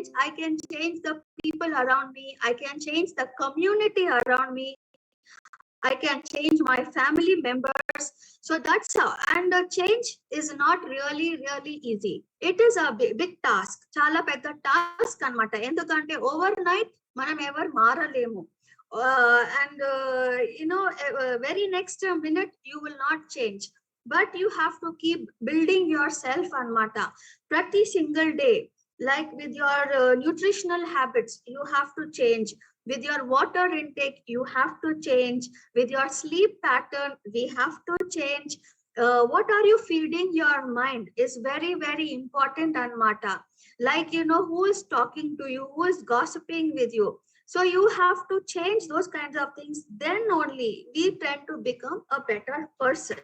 change, I can change the people around me, I can change the community around me, I can change my family members. So that's how. And the change is not really easy. It is a big task. Chala pedda task anamata. Endukante overnight manam ever maralemu. And very next minute you will not change. But you have to keep building yourself anamata. Prati single day. Like with your nutritional habits, you have to change. With your water intake, you have to change. With your sleep pattern, we have to change. What are you feeding your mind is very important, Anmata. Like, who is talking to you, who is gossiping with you. So you have to change those kinds of things. Then only we tend to become a better person.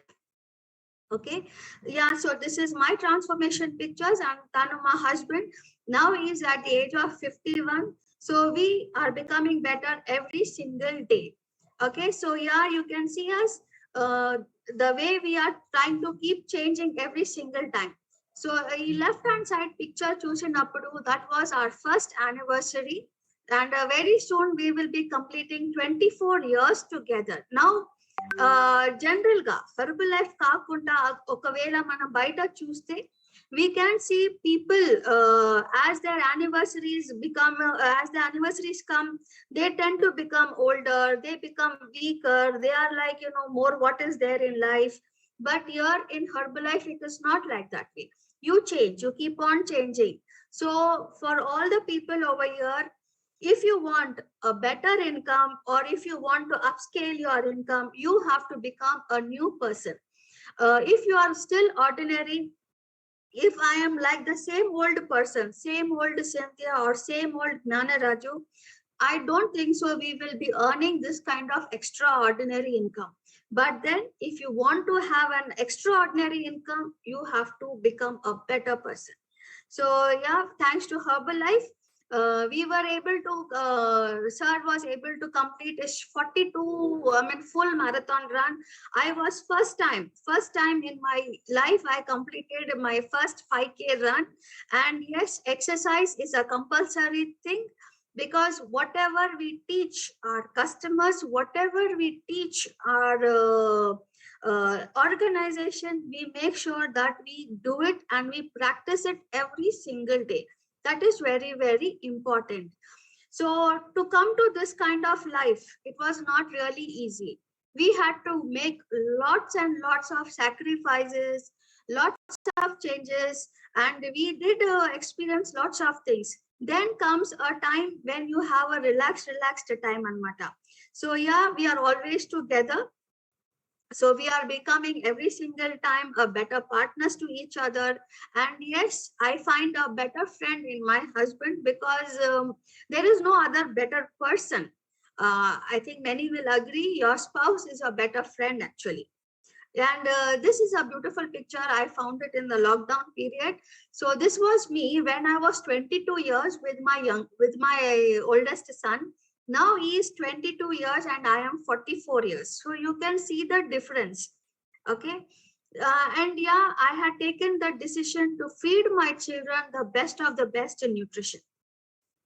Okay. Yeah. So this is my transformation pictures. And Tanu, my husband, now he's at the age of 51. So we are becoming better every single day. Okay. So yeah, you can see us, the way we are trying to keep changing every single time. So left hand side picture Chusinappudu, that was our first anniversary. And very soon we will be completing 24 years together. Now, general గా herbal life కాకుండా ఒకవేళ మనం బయట చూస్తే we can see people, as their anniversaries become, as the anniversaries come, they tend to become older, they become weaker, they are like, more what is there in life. But here in Herbalife, it is not like that way. You change, you keep on changing. So for all the people over here, if you want a better income, or if you want to upscale your income, you have to become a new person. If you are still ordinary, if I am like the same old person, same old Cynthia or same old Gnana Raju, I don't think so we will be earning this kind of extraordinary income. But then if you want to have an extraordinary income, you have to become a better person. So yeah, thanks to Herbalife, we were able to, sir was able to complete his 42, full marathon run. I was first time in my life, I completed my first 5K run. And yes, exercise is a compulsory thing, because whatever we teach our customers, whatever we teach our organization, we make sure that we do it and we practice it every single day. That is very important. So to come to this kind of life, it was not really easy. We had to make lots and lots of sacrifices, lots of changes, and we did experience lots of things. Then comes a time when you have a relaxed time, Anmata. So yeah, we are always together. So we are becoming every single time a better partners to each other. And yes, I find a better friend in my husband, because there is no other better person. I think many will agree, your spouse is a better friend actually. And this is a beautiful picture. I found it in the lockdown period. So this was me when I was 22 years with my oldest son. Now he is 22 years and I am 44 years. So you can see the difference. Okay. And yeah, I had taken the decision to feed my children the best of the best in nutrition,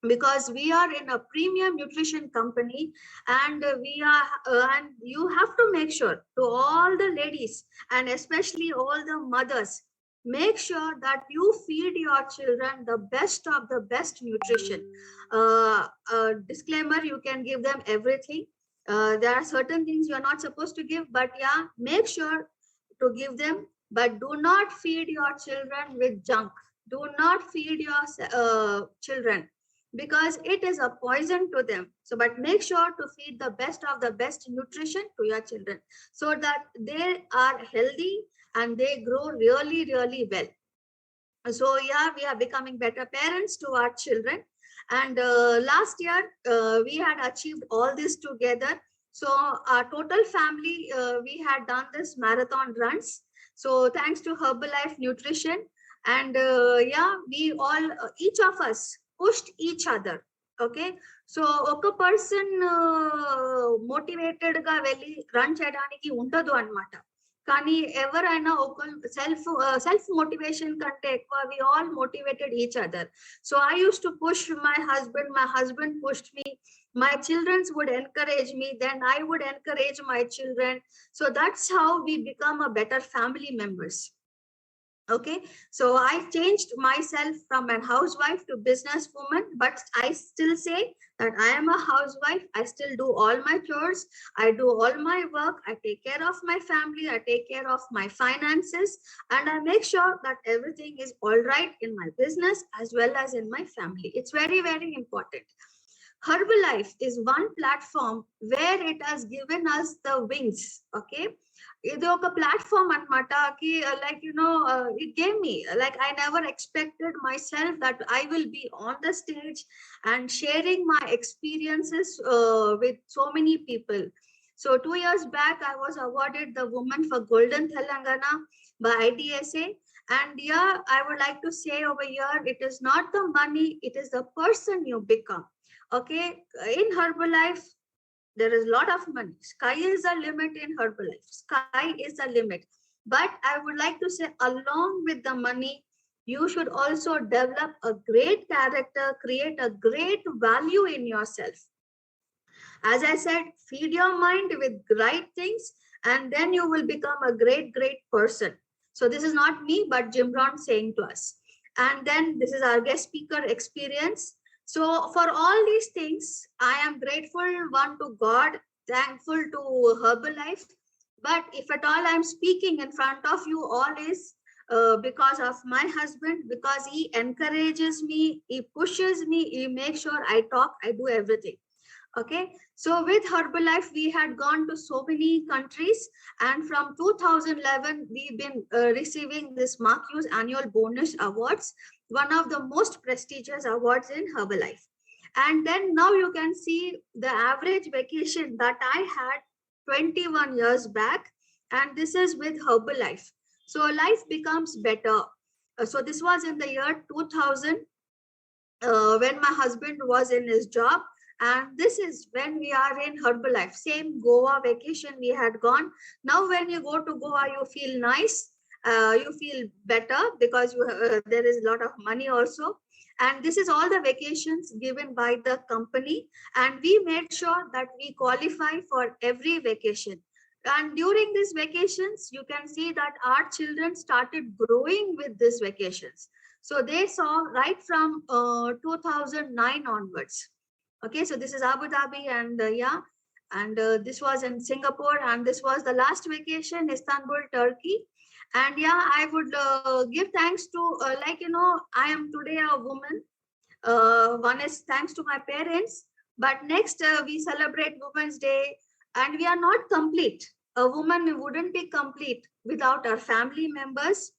because we are in a premium nutrition company. And and you have to make sure, to all the ladies and especially all the mothers, make sure that you feed your children the best of the best nutrition. Disclaimer, you can give them everything. There are certain things you're not supposed to give, but yeah, make sure to give them. But do not feed your children with junk. Do not feed your children, because it is a poison to them. So, but make sure to feed the best of the best nutrition to your children, so that they are healthy and they grow really well. So yeah, we are becoming better parents to our children. And last year, we had achieved all this together. So our total family, we had done this marathon runs. So thanks to Herbalife Nutrition. And yeah, we all, each of us pushed each other. Okay. So oka person motivated ga velli run cheyadaniki untadu anamata. కానీ ఎవరైనా ఒక self motivation కంటే ఎక్కువ we all motivated each other. So I used to push my husband pushed me, my children would encourage me, then I would encourage my children. So that's how we become a better family members. Okay, so I changed myself from a housewife to businesswoman, but I still say that I am a housewife. I still do all my chores, I do all my work, I take care of my family, I take care of my finances, and I make sure that everything is all right in my business as well as in my family. It's very, very important. Herbalife is one platform where it has given us the wings. Okay, ఇది ఒక platform అన్నమాట కి like it gave me, like I never expected myself that I will be on the stage and sharing my experiences with so many people. So 2 years back I was awarded the Woman for Golden Telangana by IDSA. And yeah, I would like to say over here, it is not the money, it is the person you become. Okay, in Herbalife there is a lot of money. Sky is the limit in Herbalife. Sky is the limit. But I would like to say, along with the money, you should also develop a great character, create a great value in yourself. As I said, feed your mind with right things, and then you will become a great, great person. So this is not me, but Jim Brown saying to us. And then this is our guest speaker experience. So for all these things, I am grateful, one, to God, thankful to Herbalife. But if at all I'm speaking in front of you all is because of my husband, because he encourages me, he pushes me, he makes sure I talk, I do everything. Okay, so with Herbalife we had gone to so many countries, and from 2011 we've been receiving this Mark Hughes annual bonus awards, one of the most prestigious awards in Herbalife. And then now you can see the average vacation that I had 21 years back, and this is with Herbalife. So life becomes better. So this was in the year 2000, when my husband was in his job, and this is when we are in Herbalife. Same Goa vacation we had gone. Now when you go to Goa, you feel nice, you feel better because there is a lot of money also. And this is all the vacations given by the company, and we made sure that we qualify for every vacation. And during these vacations, you can see that our children started growing with these vacations. So they saw right from 2009 onwards. Okay, so this is Abu Dhabi, and yeah, and this was in Singapore, and this was the last vacation, Istanbul, Turkey. And yeah, I would give thanks to, I am today a woman. One is thanks to my parents, but next we celebrate Women's Day, and we are not complete. A woman wouldn't be complete without our family members.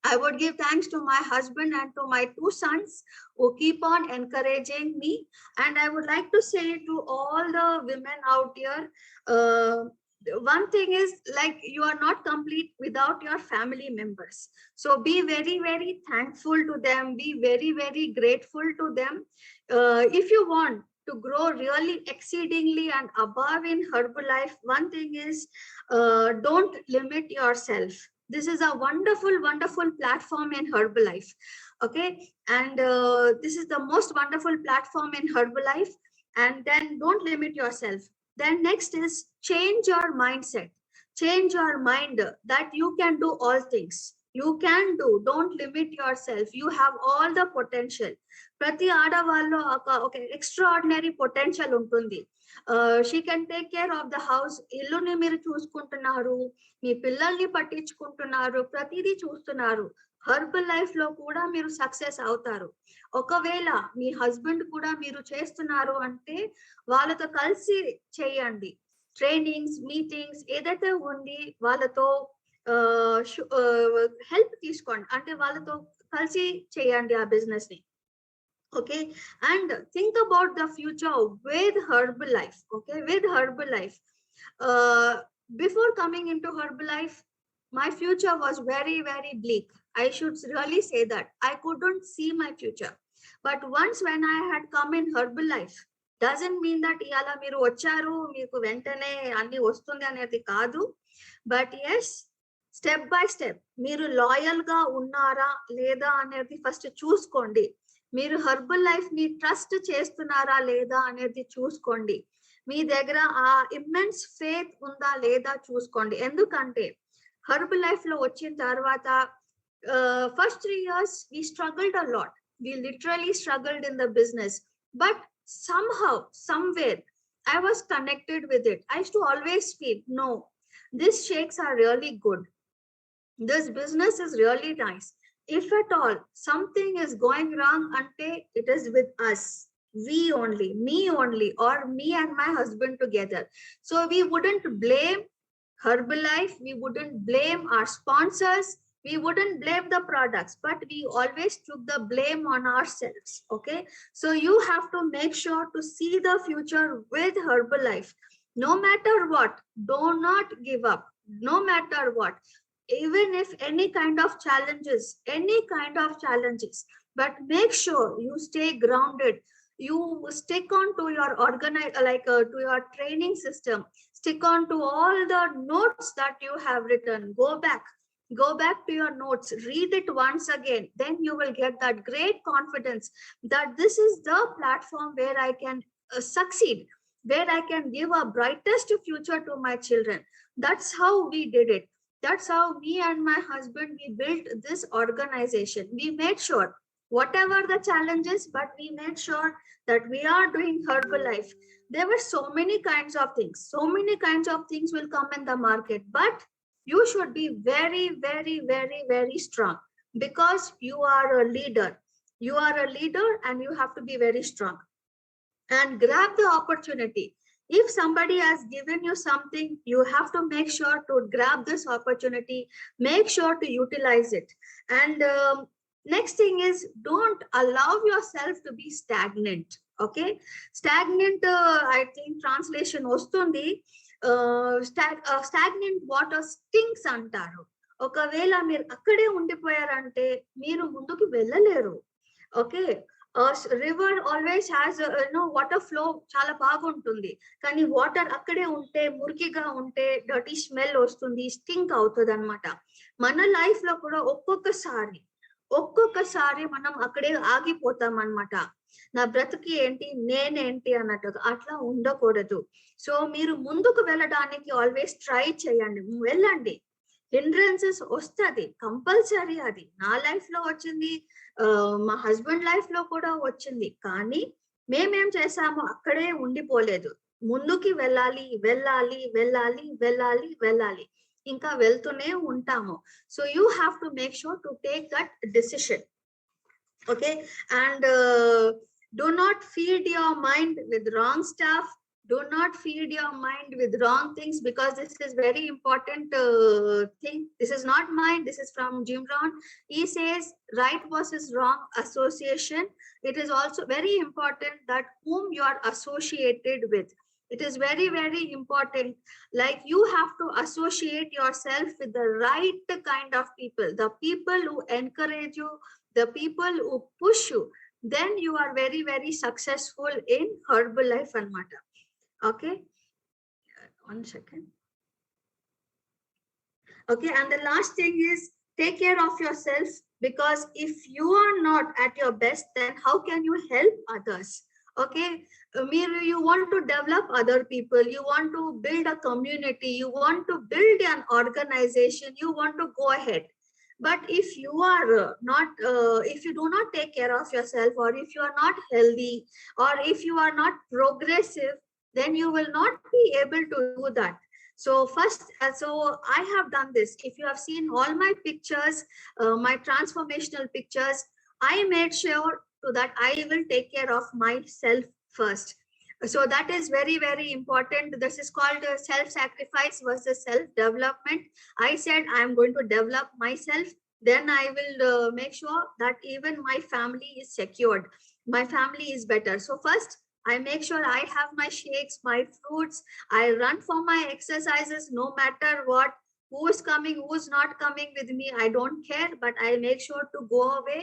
I would give thanks to my husband and to my two sons who keep on encouraging me. And I would like to say to all the women out here, one thing is, like, you are not complete without your family members. So be very, very thankful to them. Be very, very grateful to them. If you want to grow really exceedingly and above in Herbalife, one thing is, don't limit yourself. This is a wonderful, wonderful platform in Herbalife. Okay, and this is the most wonderful platform in Herbalife. And then don't limit yourself. Then next is change your mindset. Change your mind that you can do all things. You can do. Don't limit yourself. You have all the potential. ప్రతి ఆడవాళ్ళు ఒక extraordinary potential ఉంటుంది. She can take care of the house. ఇల్లుని మీరు చూసుకుంటున్నారు, మీ పిల్లల్ని పట్టించుకుంటున్నారు, ప్రతిదీ చూస్తున్నారు. Herbalife లో కూడా మీరు సక్సెస్ అవుతారు. ఒకవేళ మీ హస్బెండ్ కూడా మీరు చేస్తున్నారు అంటే వాళ్ళతో కలిసి చేయండి. ట్రైనింగ్స్, మీటింగ్స్ ఏదైతే ఉంది వాళ్ళతో హెల్ప్ తీసుకోండి, అంటే వాళ్ళతో కలిసి చేయండి ఆ బిజినెస్ ని. Okay, and think about the future with Herbalife. Okay, with Herbalife, before coming into Herbalife, my future was very, very bleak. I should really say that I couldn't see my future. But once when I had come in Herbalife, doesn't mean that ఇవాళ మీరు వచ్చారు మీకు వెంటనే అన్ని వస్తుంది అనేది కాదు. But yes, step by step మీరు లాయల్ గా ఉన్నారా లేదా అనేది ఫస్ట్ చూసుకోండి. మీరు హెర్బల్ లైఫ్ ని ట్రస్ట్ చేస్తున్నారా లేదా అనేది చూసుకోండి. మీ దగ్గర ఆ ఇమ్మెన్స్ ఫేత్ ఉందా లేదా చూసుకోండి. ఎందుకంటే హెర్బల్ లైఫ్ లో వచ్చిన తర్వాత first 3 years we struggled a lot. We literally struggled in the business, but somehow, somewhere, I was connected with it. I used to always feel, no, these shakes are really good. This business is really nice. If at all something is going wrong, ante it is with us. We only, me only, or me and my husband together. So we wouldn't blame Herbalife, we wouldn't blame our sponsors, we wouldn't blame the products, but we always took the blame on ourselves. Okay, so you have to make sure to see the future with Herbalife. No matter what, do not give up. No matter what, even if any kind of challenges, but make sure you stay grounded. You stick on to your to your training system. Stick on to all the notes that you have written. Go back to your notes, read it once again. Then you will get that great confidence that this is the platform where I can succeed, where I can give a brightest future to my children. That's how we did it. That's how me and my husband, we built this organization. We made sure whatever the challenges, but we made sure that we are doing Herbalife. There were so many kinds of things. So many kinds of things will come in the market, but you should be very, very, very, very strong because you are a leader. You are a leader and you have to be very strong and grab the opportunity. If somebody has given you something, you have to make sure to grab this opportunity, make sure to utilize it. And next thing is, don't allow yourself to be stagnant. Okay, stagnant, I think translation వస్తుంది. Stagnant water stinks అంటారు. ఒకవేళ మీరు అక్కడే ఉండిపోయారంటే మీరు ముందుకు వెళ్ళలేరు. Okay, river always has water flow చాలా బాగుంటుంది, కానీ వాటర్ అక్కడే ఉంటే మురికిగా ఉంటే డర్టీ స్మెల్ వస్తుంది, స్టింక్ అవుతుంది అనమాట. మన లైఫ్ లో కూడా ఒక్కొక్కసారి మనం అక్కడే ఆగిపోతాం అనమాట. నా బ్రతుకి ఏంటి, నేనేంటి అన్నట్టుగా. అట్లా ఉండకూడదు. సో మీరు ముందుకు వెళ్ళడానికి ఆల్వేస్ ట్రై చేయండి, వెళ్ళండి. హిండ్రెన్సెస్ వస్తుంది కంపల్సరీ, అది నా లైఫ్ లో వచ్చింది, మా హస్బెండ్ లైఫ్ లో కూడా వచ్చింది. కానీ మేమేం చేసాము, అక్కడే ఉండిపోలేదు. ముందుకి వెళ్ళాలి, వెళ్ళాలి, వెళ్ళాలి, వెళ్ళాలి, వెళ్ళాలి, ఇంకా వెళ్తూనే ఉంటాము. So you have to make sure to take that decision. Okay, and do not feed your mind with wrong stuff. Do not feed your mind with wrong things, because this is very important thing. This is not mine, this is from Jim Rohn. He says right versus wrong association. It is also very important that whom you are associated with. It is very, very important. Like you have to associate yourself with the right kind of people, the people who encourage you, the people who push you. Then you are very, very successful in Herbalife anamata. Okay, 1 second. Okay, and the last thing is, take care of yourself, because if you are not at your best, then how can you help others? Okay, you want to develop other people, you want to build a community, you want to build an organization, you want to go ahead. But if you are if you do not take care of yourself, or if you are not healthy, or if you are not progressive, then you will not be able to do that. So first, so I have done this. If you have seen all my pictures, my transformational pictures, I made sure so that I will take care of myself first. So that is very, very important. This is called self-sacrifice versus self-development. I said I am going to develop myself, then I will make sure that even my family is secured, my family is better. So first, I make sure I have my shakes, my fruits, I run for my exercises, no matter what, who is coming, who is not coming with me, I don't care, but I make sure to go away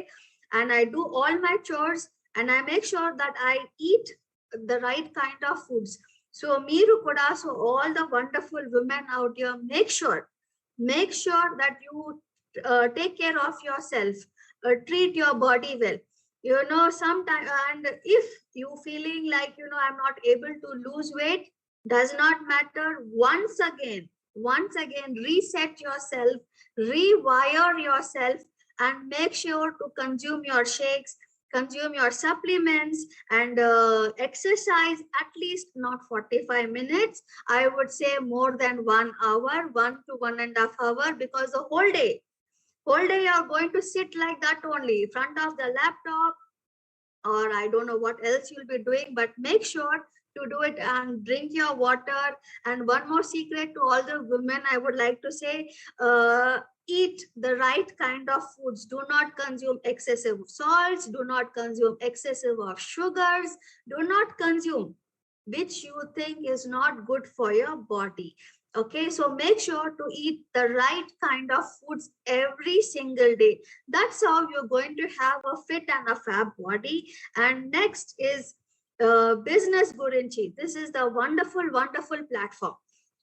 and I do all my chores, and I make sure that I eat the right kind of foods. So Meeru Kuda, so all the wonderful women out here, make sure that you take care of yourself, treat your body well. Sometimes, and if you feeling like, I'm not able to lose weight, does not matter. Once again, reset yourself, rewire yourself, and make sure to consume your shakes, consume your supplements, and exercise at least not 45 minutes. I would say more than 1 hour, 1 to 1.5 hours, because the whole day you're going to sit like that only in front of the laptop, or I don't know what else you'll be doing, but make sure to do it and drink your water. And one more secret to all the women, I would like to say, eat the right kind of foods. Do not consume excessive salts, do not consume excessive of sugars, do not consume which you think is not good for your body. Okay, so make sure to eat the right kind of foods every single day. That's how you're going to have a fit and a fab body. And next is Business Gurinchi. This is the wonderful platform.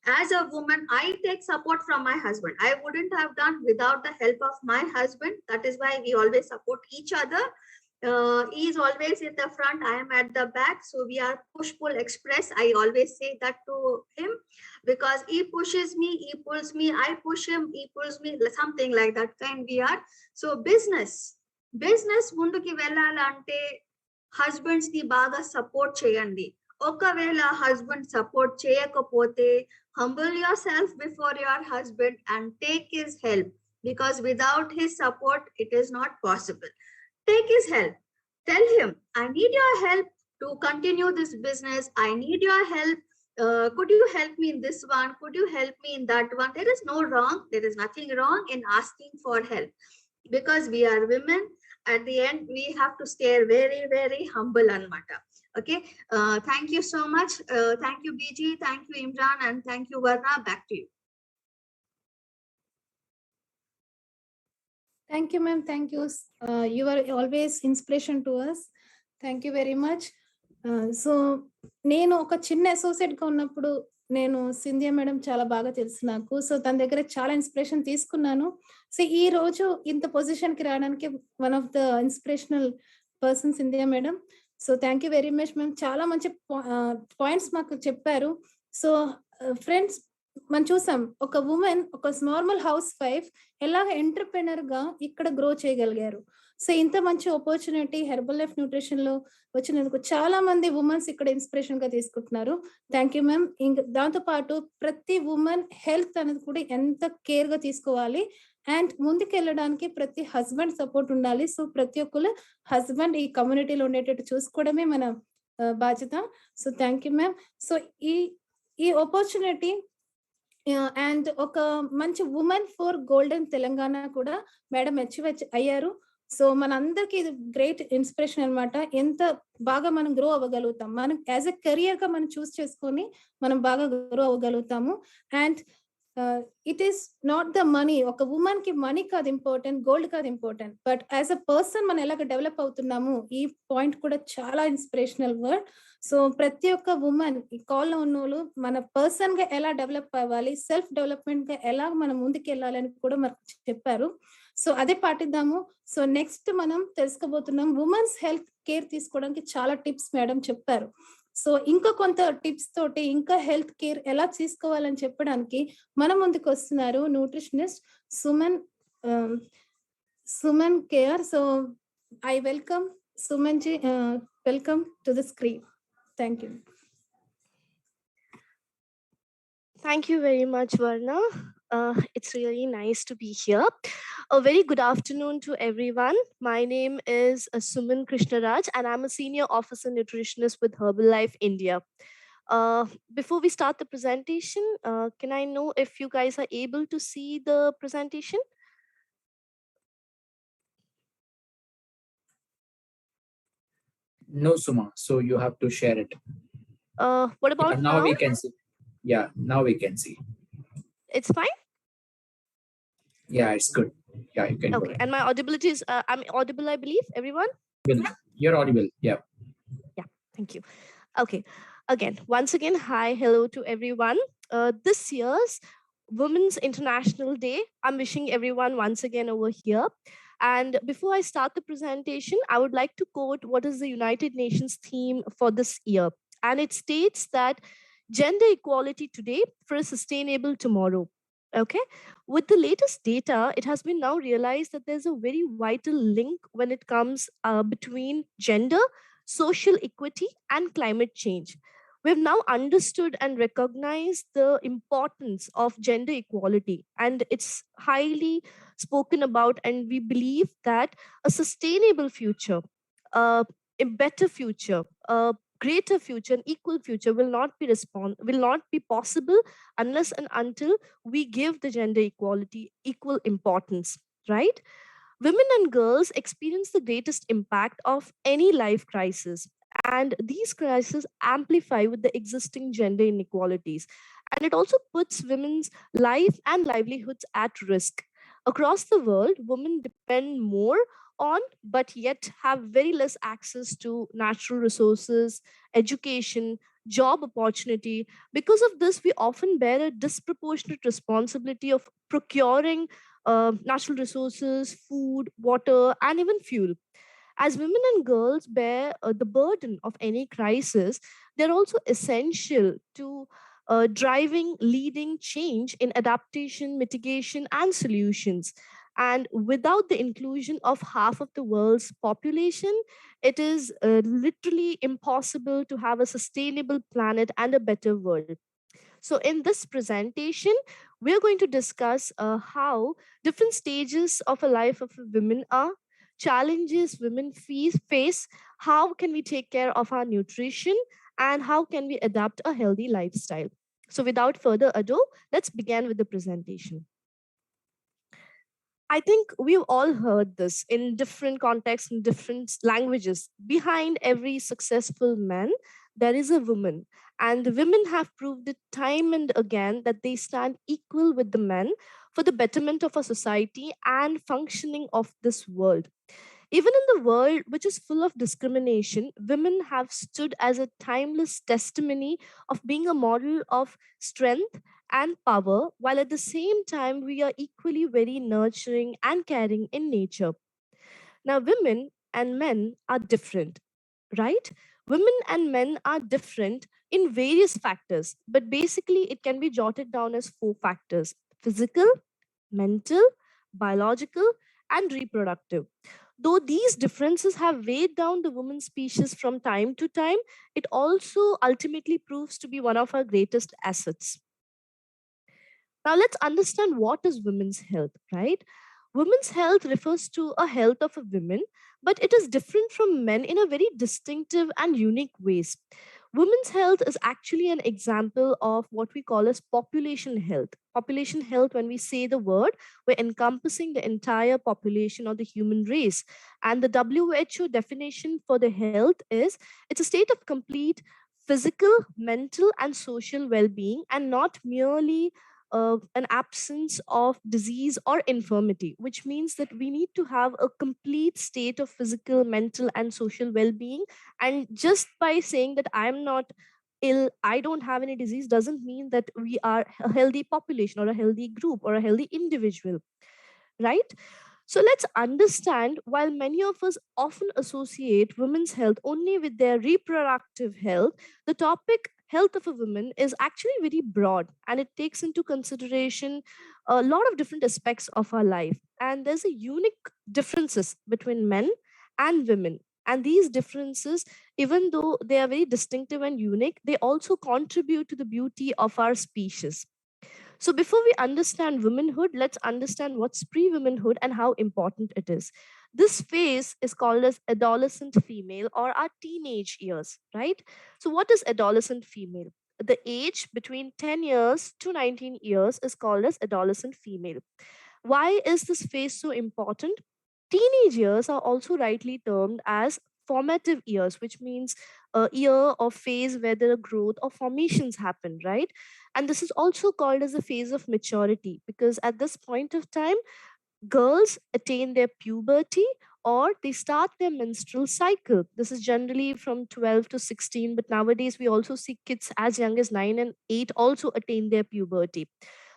As a woman, I take support from my husband. I wouldn't have done without the help of my husband. That is why we always support each other. He is always in the front, I am at the back, so we are push-pull express. I always say that to him, because he pushes me, he pulls me, I push him, he pulls me, something like that kind we are. So business ముందుకి వెళ్ళాలంటే husbands ని బాగా support చేయండి. ఒకవేళ husband support చేయకపోతే humble yourself before your husband and take his help, because without his support it is not possible. Take his help. Tell him, I need your help to continue this business. I need your help. Could you help me in this one? Could you help me in that one? There is no wrong. There is nothing wrong in asking for help, because we are women. At the end, we have to stay very humble anamata. Okay. Thank you so much. Thank you, BG. Thank you, Imran. And thank you, Varna. Back to you. Thank you, ma'am. Thank you. You are always inspiration to us. Thank you very much. So నేను ఒక చిన్న అసోసియేట్గా ఉన్నప్పుడు నేను Scindia madam చాలా బాగా తెలుసు నాకు. So తన దగ్గర చాలా ఇన్స్పిరేషన్ తీసుకున్నాను. సో ఈ రోజు ఇంత పొజిషన్కి రావడానికి one of the inspirational person Scindia madam. So thank you very much ma'am. చాలా మంచి పాయింట్స్ మాకు చెప్పారు. సో ఫ్రెండ్స్, మనం చూసాం ఒక ఉమెన్, ఒక నార్మల్ హౌస్ వైఫ్ ఎలాగ ఎంటర్‌ప్రెన్యూర్ గా ఇక్కడ గ్రో చేయగలిగారు. సో ఇంత మంచి ఆపర్చునిటీ హెర్బల్ లైఫ్ న్యూట్రిషన్ లో వచ్చినందుకు చాలా మంది ఉమెన్స్ ఇక్కడ ఇన్స్పిరేషన్ గా తీసుకుంటున్నారు. Thank you ma'am. ఇంకా దాంతో పాటు ప్రతి ఉమెన్ హెల్త్ అనేది కూడా ఎంత కేర్ గా తీసుకోవాలి, అండ్ ముందుకు వెళ్ళడానికి ప్రతి హస్బెండ్ సపోర్ట్ ఉండాలి. సో ప్రతి ఒక్కరు హస్బెండ్ ఈ కమ్యూనిటీలో ఉండేటట్టు చూసుకోవడమే మన బాధ్యత. So thank you ma'am. So ఈ ఆపర్చునిటీ అండ్ ఒక మంచి ఉమెన్ ఫర్ గోల్డెన్ తెలంగాణ కూడా మేడం అచీవ్ అయ్యారు. సో మనందరికి ఇది గ్రేట్ ఇన్స్పిరేషన్ అనమాట. ఎంత బాగా మనం గ్రో అవ్వగలుగుతాం, మనం యాజ్ ఎ కెరియర్ గా మనం చూస్ చేసుకొని మనం బాగా గ్రో అవ్వగలుగుతాము. And it is not the money. ఒక ఉమెన్ కి మనీ కాదు ఇంపార్టెంట్, గోల్డ్ కాదు important, but as a person మనం ఎలాగ డెవలప్ అవుతున్నాము, ఈ పాయింట్ కూడా చాలా ఇన్స్పిరేషనల్ వర్డ్. సో ప్రతి ఒక్క ఉమెన్ ఈ కాల్లో ఉన్న వాళ్ళు మన పర్సన్ గా ఎలా డెవలప్ అవ్వాలి, సెల్ఫ్ డెవలప్మెంట్ గా ఎలా మనం ముందుకు వెళ్ళాలని కూడా మనకు చెప్పారు. సో అదే పాటిద్దాము. సో నెక్స్ట్ మనం తెలుసుకోబోతున్నాం ఉమెన్స్ హెల్త్ కేర్ తీసుకోవడానికి చాలా టిప్స్ మేడం చెప్పారు. సో ఇంకా కొంత టిప్స్ తోటి ఇంకా హెల్త్ కేర్ ఎలా తీసుకోవాలని చెప్పడానికి మన ముందుకు వస్తున్నారు nutritionist Suman KR. So I welcome Suman ji. Welcome to the screen. Thank you. Thank you very much, Varna. It's really nice to be here. A very good afternoon to everyone. My name is Suman Krishnaraj, and I'm a senior officer nutritionist with Herbalife India. Before we start the presentation, can I know if you guys are able to see the presentation? No, Suma. So you have to share it. What about now? We can see. Yeah, now we can see. It's fine? Yeah, it's good. Yeah, you can. Okay, and my audibility is, I'm audible, I believe, everyone? You're audible. Yeah. Yeah, thank you. Okay. Again, once again, hi, hello to everyone. This year's Women's International Day, I'm wishing everyone once again over here. And before I start the presentation, I would like to quote what is the United Nations theme for this year. And it states that gender equality today for a sustainable tomorrow. Okay. With the latest data, it has been now realized that there's a very vital link when it comes between gender, social equity, and climate change. We've now understood and recognized the importance of gender equality, and it's highly spoken about. And we believe that a sustainable future, a better future, a greater future, an equal future will not be possible unless and until we give the gender equality equal importance, right? Women and girls experience the greatest impact of any life crisis, and these crises amplify with the existing gender inequalities. And it also puts women's life and livelihoods at risk. Across the world, women depend more on, but yet have very less access to natural resources, education, job opportunity. Because of this, we often bear a disproportionate responsibility of procuring natural resources, food, water, and even fuel. As women and girls bear the burden of any crisis, they're also essential to driving, leading change in adaptation, mitigation, and solutions. And without the inclusion of half of the world's population, it is literally impossible to have a sustainable planet and a better world. So, in this presentation, we're going to discuss how different stages of a life of a women are, challenges women face, how can we take care of our nutrition, and how can we adapt a healthy lifestyle. So, without further ado, let's begin with the presentation. I think we've all heard this in different contexts, in different languages. Behind every successful man, there is a woman. And the women have proved it time and again that they stand equal with the men for the betterment of our society and functioning of this world. Even in the world which is full of discrimination, women have stood as a timeless testimony of being a model of strength and power, while at the same time, we are equally very nurturing and caring in nature. Now, women and men are different, right? Women and men are different in various factors, but basically, it can be jotted down as four factors: physical, mental, biological, and reproductive. Though these differences have weighed down the woman species from time to time, it also ultimately proves to be one of our greatest assets. Now let's understand what is women's health, right? Women's health refers to a health of a woman, but it is different from men in a very distinctive and unique ways. Women's health is actually an example of what we call as population health. Population health, when we say the word, we're encompassing the entire population of the human race. And the WHO definition for the health is it's a state of complete physical, mental, and social well being, and not merely an absence of disease or infirmity, which means that we need to have a complete state of physical, mental, and social well being. And just by saying that I'm not ill, I don't have any disease, doesn't mean that we are a healthy population or a healthy group or a healthy individual, right? So let's understand, while many of us often associate women's health only with their reproductive health, the topic health of a woman is actually very broad, and it takes into consideration a lot of different aspects of our life. And there's a unique differences between men and women. And these differences, even though they are very distinctive and unique, they also contribute to the beauty of our species. So, before we understand womanhood, let's understand what's pre womanhood and how important it is. This phase is called as adolescent female or our teenage years, right? So, what is adolescent female? The age between 10 years to 19 years is called as adolescent female. Why is this phase so important? Teenage years are also rightly termed as formative years, which means a year or phase where the growth or formations happen, right? And this is also called as a phase of maturity, because at this point of time, girls attain their puberty or they start their menstrual cycle. This is generally from 12 to 16, but nowadays we also see kids as young as 9 and 8 also attain their puberty.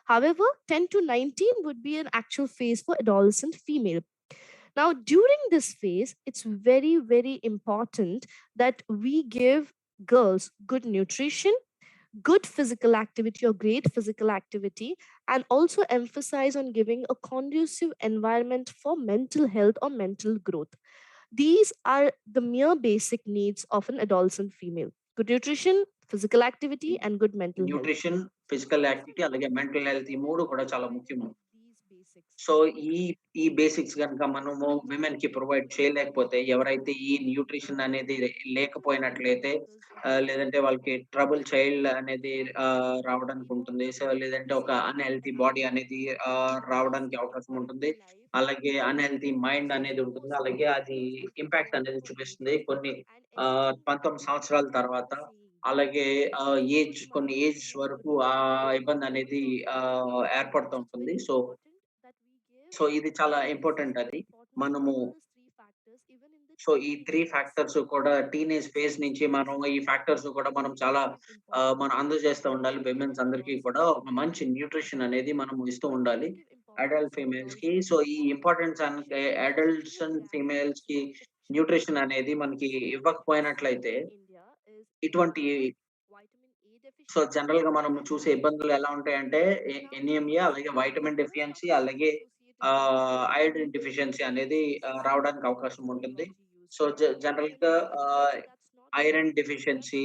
However, 10 to 19 would be an actual phase for adolescent female. Now, during this phase, it's very, very important that we give girls good nutrition, good physical activity or great physical activity, and also emphasize on giving a conducive environment for mental health or mental growth. These are the mere basic needs of an adolescent female: good nutrition, physical activity, and good mental health. Nutrition, physical activity అలాగే mental health ఈ మూడు కూడా చాలా ముఖ్యము. So ఈ basics కనుక మనము women కి ప్రొవైడ్ చేయలేకపోతే, ఎవరైతే ఈ న్యూట్రిషన్ అనేది లేకపోయినట్లయితే లేదంటే వాళ్ళకి ట్రబుల్ చైల్డ్ అనేది రావడానికి ఉంటుంది. సో లేదంటే ఒక అన్‌హెల్తీ బాడీ అనేది రావడానికి అవకాశం ఉంటుంది. అలాగే అన్‌హెల్తీ మైండ్ అనేది ఉంటుంది. అలాగే అది ఇంపాక్ట్ అనేది చూపిస్తుంది కొన్ని 19 సంవత్సరాల తర్వాత. అలాగే కొన్ని ఏజ్ వరకు ఆ ఇబ్బంది అనేది ఏర్పడుతూ ఉంటుంది. సో ఇది చాలా ఇంపార్టెంట్ అది. మనము ఈ 3 ఫ్యాక్టర్స్ కూడా టీనేజ్ ఫేజ్ నుంచి మనం ఈ ఫ్యాక్టర్స్ కూడా మనం చాలా మనం అందజేస్తూ ఉండాలి. విమెన్స్ అందరికీ కూడా ఒక మంచి న్యూట్రిషన్ అనేది మనం ఇస్తూ ఉండాలి అడల్ట్ ఫీమేల్స్ కి. సో ఈ ఇంపార్టెన్స్ అంటే అడల్ట్స్ అండ్ ఫీమేల్స్ కి న్యూట్రిషన్ అనేది మనకి ఇవ్వకపోయినట్లయితే ఇటువంటి జనరల్ గా మనం చూసే ఇబ్బందులు ఎలా ఉంటాయంటే ఎనీమియా, అలాగే వైటమిన్ డెఫిషియన్సీ, అలాగే ఐరన్ డెఫిషియన్సీ అనేది రావడానికి అవకాశం ఉంటుంది. సో జనరల్ గా iron deficiency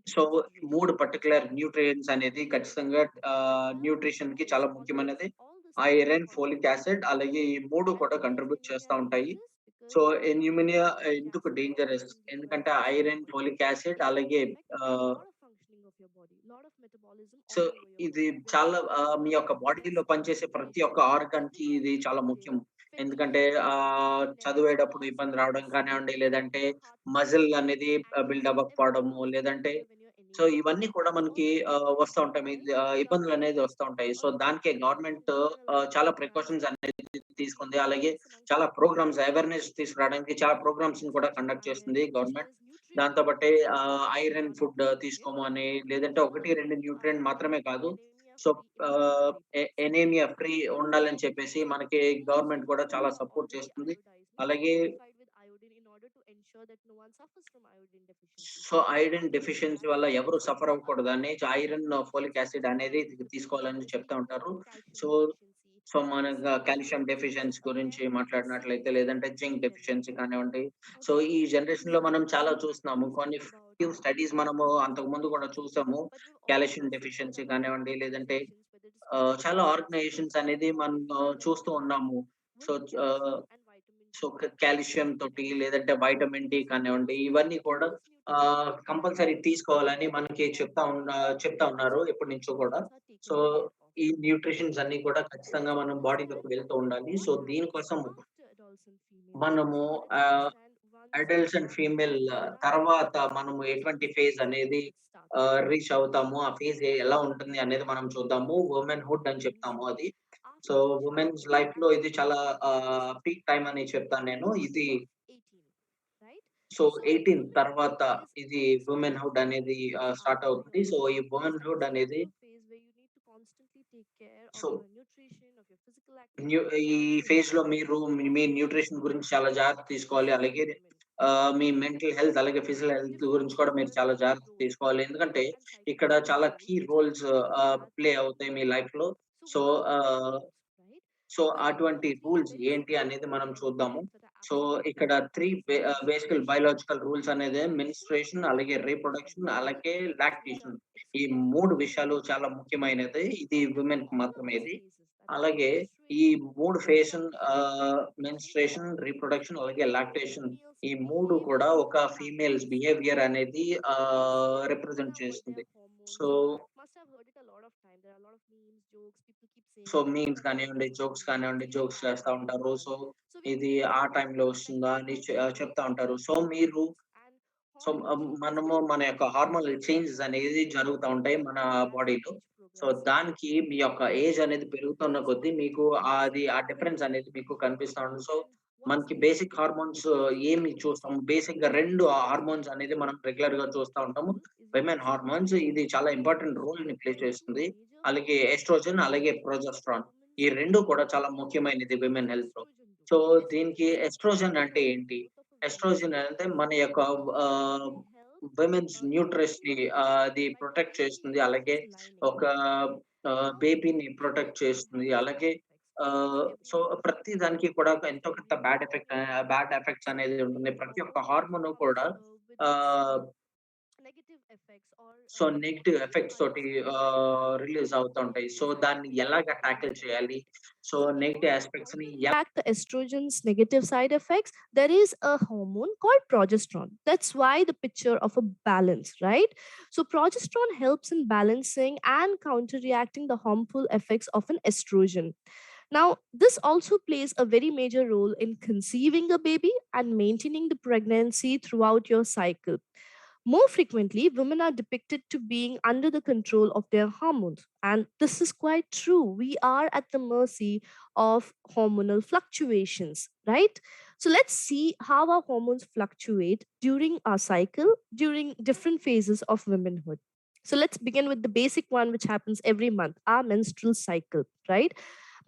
so 3 particular nutrients అనేది ఖచ్చితంగా న్యూట్రిషన్ కి చాలా ముఖ్యమైనది. ఐరన్, ఫోలిక్ యాసిడ్, అలాగే ఈ 3 కూడా కంట్రిబ్యూట్ చేస్తా ఉంటాయి. సో ఎన్యూమినియా ఎందుకు డేంజరస్? ఎందుకంటే ఐరన్, ఫోలిక్ యాసిడ్ అలాగే సో ఇది చాలా మీ యొక్క బాడీలో పనిచేసే ప్రతి ఒక్క ఆర్గాన్ కి ఇది చాలా ముఖ్యం. ఎందుకంటే చదివేటప్పుడు ఇబ్బంది రావడం కానివ్వండి, లేదంటే మజిల్ అనేది బిల్డ్ అవ్వకపోవడము, లేదంటే సో ఇవన్నీ కూడా మనకి వస్తా ఉంటాయి. ఇబ్బందులు అనేది వస్తా ఉంటాయి. సో దానికే గవర్నమెంట్ చాలా ప్రికాషన్స్ అనేది తీసుకుంది. అలాగే చాలా ప్రోగ్రామ్స్ అవేర్‌నెస్ తీసుకురావడానికి చాలా ప్రోగ్రామ్స్ ని కూడా కండక్ట్ చేస్తుంది గవర్నమెంట్. దాంతో బట్టే ఐరన్ ఫుడ్ తీసుకోమని, లేదంటే 1, 2 న్యూట్రియంట్ మాత్రమే కాదు. సో ఎనీమియా ఫ్రీ ఉండాలని చెప్పేసి మనకి గవర్నమెంట్ కూడా చాలా సపోర్ట్ చేస్తుంది. అలాగే సో ఐరన్ డెఫిషియన్సీ వల్ల ఎవరు సఫర్ అవ్వకూడదని ఐరన్, ఫోలిక్ యాసిడ్ అనేది తీసుకోవాలని చెప్తా ఉంటారు. సో మన కాల్షియం డెఫిషియన్సీ గురించి మాట్లాడినట్లయితే, లేదంటే జింక్ డెఫిషియన్సీ కానివ్వండి. సో ఈ జనరేషన్ లో మనం చాలా చూస్తున్నాము. కొన్ని ఫ్యూ స్టడీస్ మనము అంతకు ముందు కూడా చూసాము. కాల్షియం డెఫిషియన్సీ కానివ్వండి, లేదంటే చాలా ఆర్గనైజేషన్స్ అనేది మనం చూస్తూ ఉన్నాము. సో సో కాల్షియం తోటి, లేదంటే వైటమిన్ డి కానివ్వండి, ఇవన్నీ కూడా కంపల్సరీ తీసుకోవాలని మనకి చెప్తా ఉన్నారు ఎప్పటి నుంచో కూడా. సో ఈ న్యూట్రిషన్స్ అన్ని కూడా ఖచ్చితంగా మనం బాడీలోకి వెళ్తూ ఉండాలి. సో దీనికోసం మనము అడల్ట్స్ అండ్ ఫీమేల్ తర్వాత మనము ఎటువంటి ఫేజ్ అనేది రీచ్ అవుతాము, ఆ ఫేజ్ ఎలా ఉంటుంది అనేది మనం చూద్దాము. వుమెన్‌హుడ్ అని చెప్తాము అది. సో వుమెన్స్ లైఫ్ లో ఇది చాలా పీక్ టైమ్ అని చెప్తాను నేను. ఇది సో 18 తర్వాత ఇది వుమెన్‌హుడ్ అనేది స్టార్ట్ అవుతుంది. సో ఈ వుమెన్‌హుడ్ అనేది సో ఈ ఫేజ్ లో మీరు మీ న్యూట్రిషన్ గురించి చాలా జాగ్రత్త తీసుకోవాలి. అలాగే మీ మెంటల్ హెల్త్, అలాగే ఫిజికల్ హెల్త్ గురించి కూడా మీరు చాలా జాగ్రత్త తీసుకోవాలి. ఎందుకంటే ఇక్కడ చాలా కీ రోల్స్ ప్లే అవుతాయి మీ లైఫ్ లో. సో సో అటువంటి రూల్స్ ఏంటి అనేది మనం చూద్దాము. సో ఇక్కడ 3 బేసికల్ బయోలాజికల్ రూల్స్ అనేది మెన్స్ట్రుయేషన్, అలాగే రీప్రొడక్షన్, అలాగే లాక్టేషన్. ఈ 3 విషయాలు చాలా ముఖ్యమైనది. ఇది విమెన్ కి మాత్రమే ఇది. అలాగే ఈ 3 ఫేషన్ మెన్స్ట్రుయేషన్, రీప్రొడక్షన్, అలాగే లాక్టేషన్, ఈ 3 కూడా ఒక ఫీమేల్స్ బిహేవియర్ అనేది రిప్రజెంట్ చేస్తుంది. సో మీమ్స్ కానివ్వండి, జోక్స్ చేస్తా ఉంటారు. సో ఇది ఆ టైంలో వస్తుందా అని చెప్తా ఉంటారు. సో మనము మన యొక్క హార్మోనల్ చేంజెస్ అనేది జరుగుతా ఉంటాయి మన బాడీలో. సో దానికి మీ యొక్క ఏజ్ అనేది పెరుగుతున్న కొద్దీ మీకు అది ఆ డిఫరెన్స్ అనేది మీకు కనిపిస్తా ఉంటుంది. సో మనకి బేసిక్ హార్మోన్స్ ఏమి చూస్తాం? బేసిక్‌గా 2 హార్మోన్స్ అనేది మనం రెగ్యులర్‌గా చూస్తా ఉంటాము. విమెన్ హార్మోన్స్ ఇది చాలా ఇంపార్టెంట్ రోల్‌ని ప్లే చేస్తుంది. అలాగే ఎస్ట్రోజన్, అలాగే ప్రొజెస్టెరాన్. ఈ 2 కూడా చాలా ముఖ్యమైనది విమెన్ హెల్త్‌లో. సో దీనికి ఎస్ట్రోజన్ అంటే ఏంటి? ఎస్ట్రోజన్ అంటే మన యొక్క ఆహ్, విమెన్స్ న్యూట్రస్‌ని అది ప్రొటెక్ట్ చేస్తుంది. అలాగే ఒక బేబీని ప్రొటెక్ట్ చేస్తుంది. అలాగే సో ప్రతి దానికి కూడా ఎంతో కొంత బ్యాడ్ ఎఫెక్ట్స్ అనేది ఉంటుంది. ప్రతి ఒక్క హార్మోను కూడా ఆహ్, సో నెగెటివ్ ఎఫెక్ట్స్ తోటి రిలీజ్ అవుతుంటాయి. సో దాన్ని ఎలాగా టాకిల్ చేయాలి? సో నెగెటివ్ యాస్పెక్ట్స్‌ని Back the estrogen's negative side effects, there is a hormone called progesterone. That's why the picture of a balance, right? So progesterone helps in balancing and counteracting the harmful effects of an estrogen. Now, this also plays a very major role in conceiving a baby and maintaining the pregnancy throughout your cycle. More frequently, women are depicted to being under the control of their hormones. And this is quite true. We are at the mercy of hormonal fluctuations, right? So let's see how our hormones fluctuate during our cycle, during different phases of womanhood. So let's begin with the basic one, which happens every month, our menstrual cycle, right?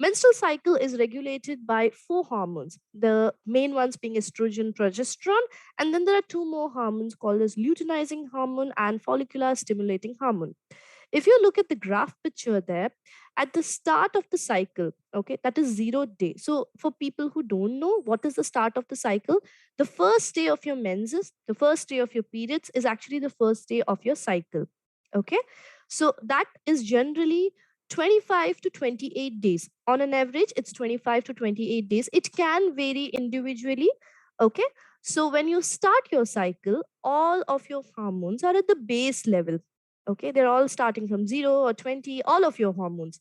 Menstrual cycle is regulated by 4 hormones, the main ones being estrogen, progesterone, and then there are 2 more hormones called as luteinizing hormone and follicular stimulating hormone. If you look at the graph picture there, at the start of the cycle, okay, that is 0 day. So for people who don't know what is the start of the cycle, the first day of your menses, the first day of your periods is actually the first day of your cycle. Okay. So that is generally 25 to 28 days. On an average, it's 25 to 28 days. It can vary individually. Okay. So when you start your cycle, all of your hormones are at the base level. Okay. They're all starting from 0 or 20, all of your hormones.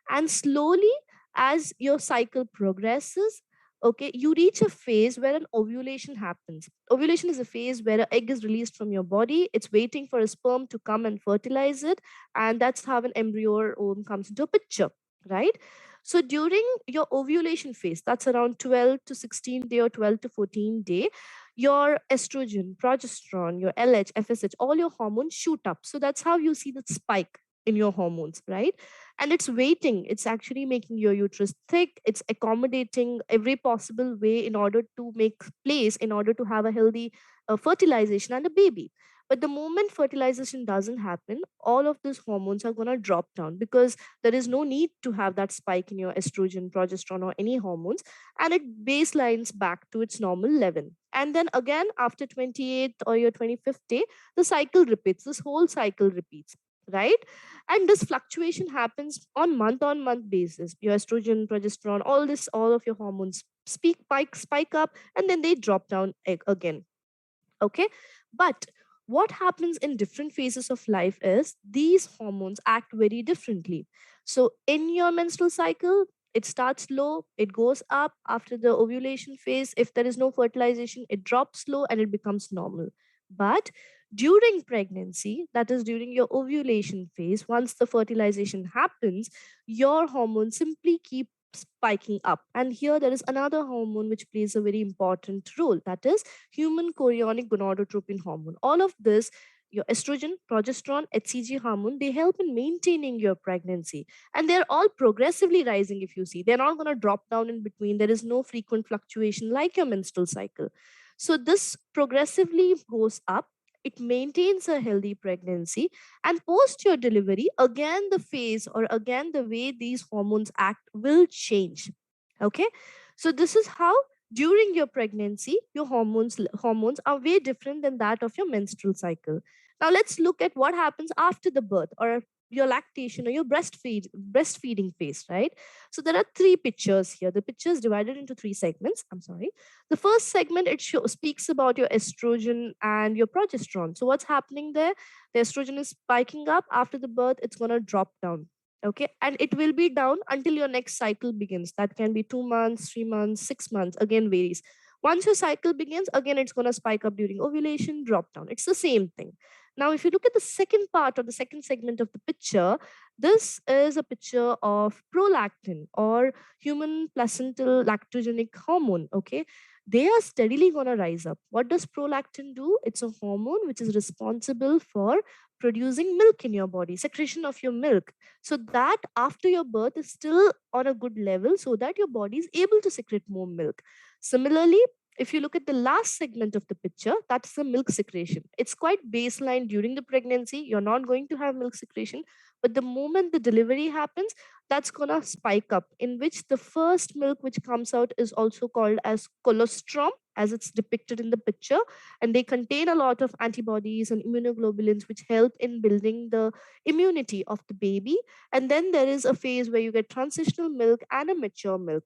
And slowly, as your cycle progresses, okay, you reach a phase where an ovulation happens. Ovulation is a phase where an egg is released from your body. It's waiting for a sperm to come and fertilize it. And that's how an embryo or ovum comes into a picture, right? So during your ovulation phase, that's around 12 to 16 day or 12 to 14 day, your estrogen, progesterone, your LH, FSH, all your hormones shoot up. So that's how you see the spike in your hormones, right? And it's waiting. It's actually making your uterus thick. It's accommodating every possible way in order to make place, in order to have a healthy fertilization and a baby. But the moment fertilization doesn't happen, all of these hormones are going to drop down because there is no need to have that spike in your estrogen, progesterone, or any hormones. And it baselines back to its normal level. And then again, after 28th or your 25th day, the cycle repeats. This whole cycle repeats, right? And this fluctuation happens on month basis. Your estrogen, progesterone, all of your hormones spike up, and then they drop down again. Okay. But what happens in different phases of life is these hormones act very differently. So in your menstrual cycle, it starts low, it goes up after the ovulation phase. If there is no fertilization, it drops low and it becomes normal. But during pregnancy, that is during your ovulation phase, once the fertilization happens, your hormones simply keep spiking up. And here there is another hormone which plays a very important role, that is human chorionic gonadotropin hormone. All of this, your estrogen, progesterone, HCG hormone, they help in maintaining your pregnancy. And they're all progressively rising. If you see, they're not going to drop down in between. There is no frequent fluctuation like your menstrual cycle. So this progressively goes up. It maintains a healthy pregnancy, and post your delivery, again the phase or again the way these hormones act will change. Okay. So this is how during your pregnancy your hormones are way different than that of your menstrual cycle. Now let's look at what happens after the birth or your lactation or your breastfeeding phase, right? So there are 3 pictures here. The picture is divided into 3 segments. I'm sorry. The first segment, it speaks about your estrogen and your progesterone. So what's happening there? The estrogen is spiking up. After the birth, it's going to drop down. Okay. And it will be down until your next cycle begins. That can be 2 months, 3 months, 6 months, again varies. Once your cycle begins, again, it's going to spike up during ovulation, drop down. It's the same thing. Now, if you look at the second part or the second segment of the picture, this is a picture of prolactin or human placental lactogenic hormone. Okay. They are steadily going to rise up. What does prolactin do? It's a hormone which is responsible for producing milk in your body, secretion of your milk. So that after your birth is still on a good level so that your body is able to secrete more milk. Similarly, if you look at the last segment of the picture, that's the milk secretion. It's quite baseline during the pregnancy. You're not going to have milk secretion, but the moment the delivery happens, that's going to spike up, in which the first milk which comes out is also called as colostrum, as it's depicted in the picture. And they contain a lot of antibodies and immunoglobulins which help in building the immunity of the baby. And then there is a phase where you get transitional milk and a mature milk.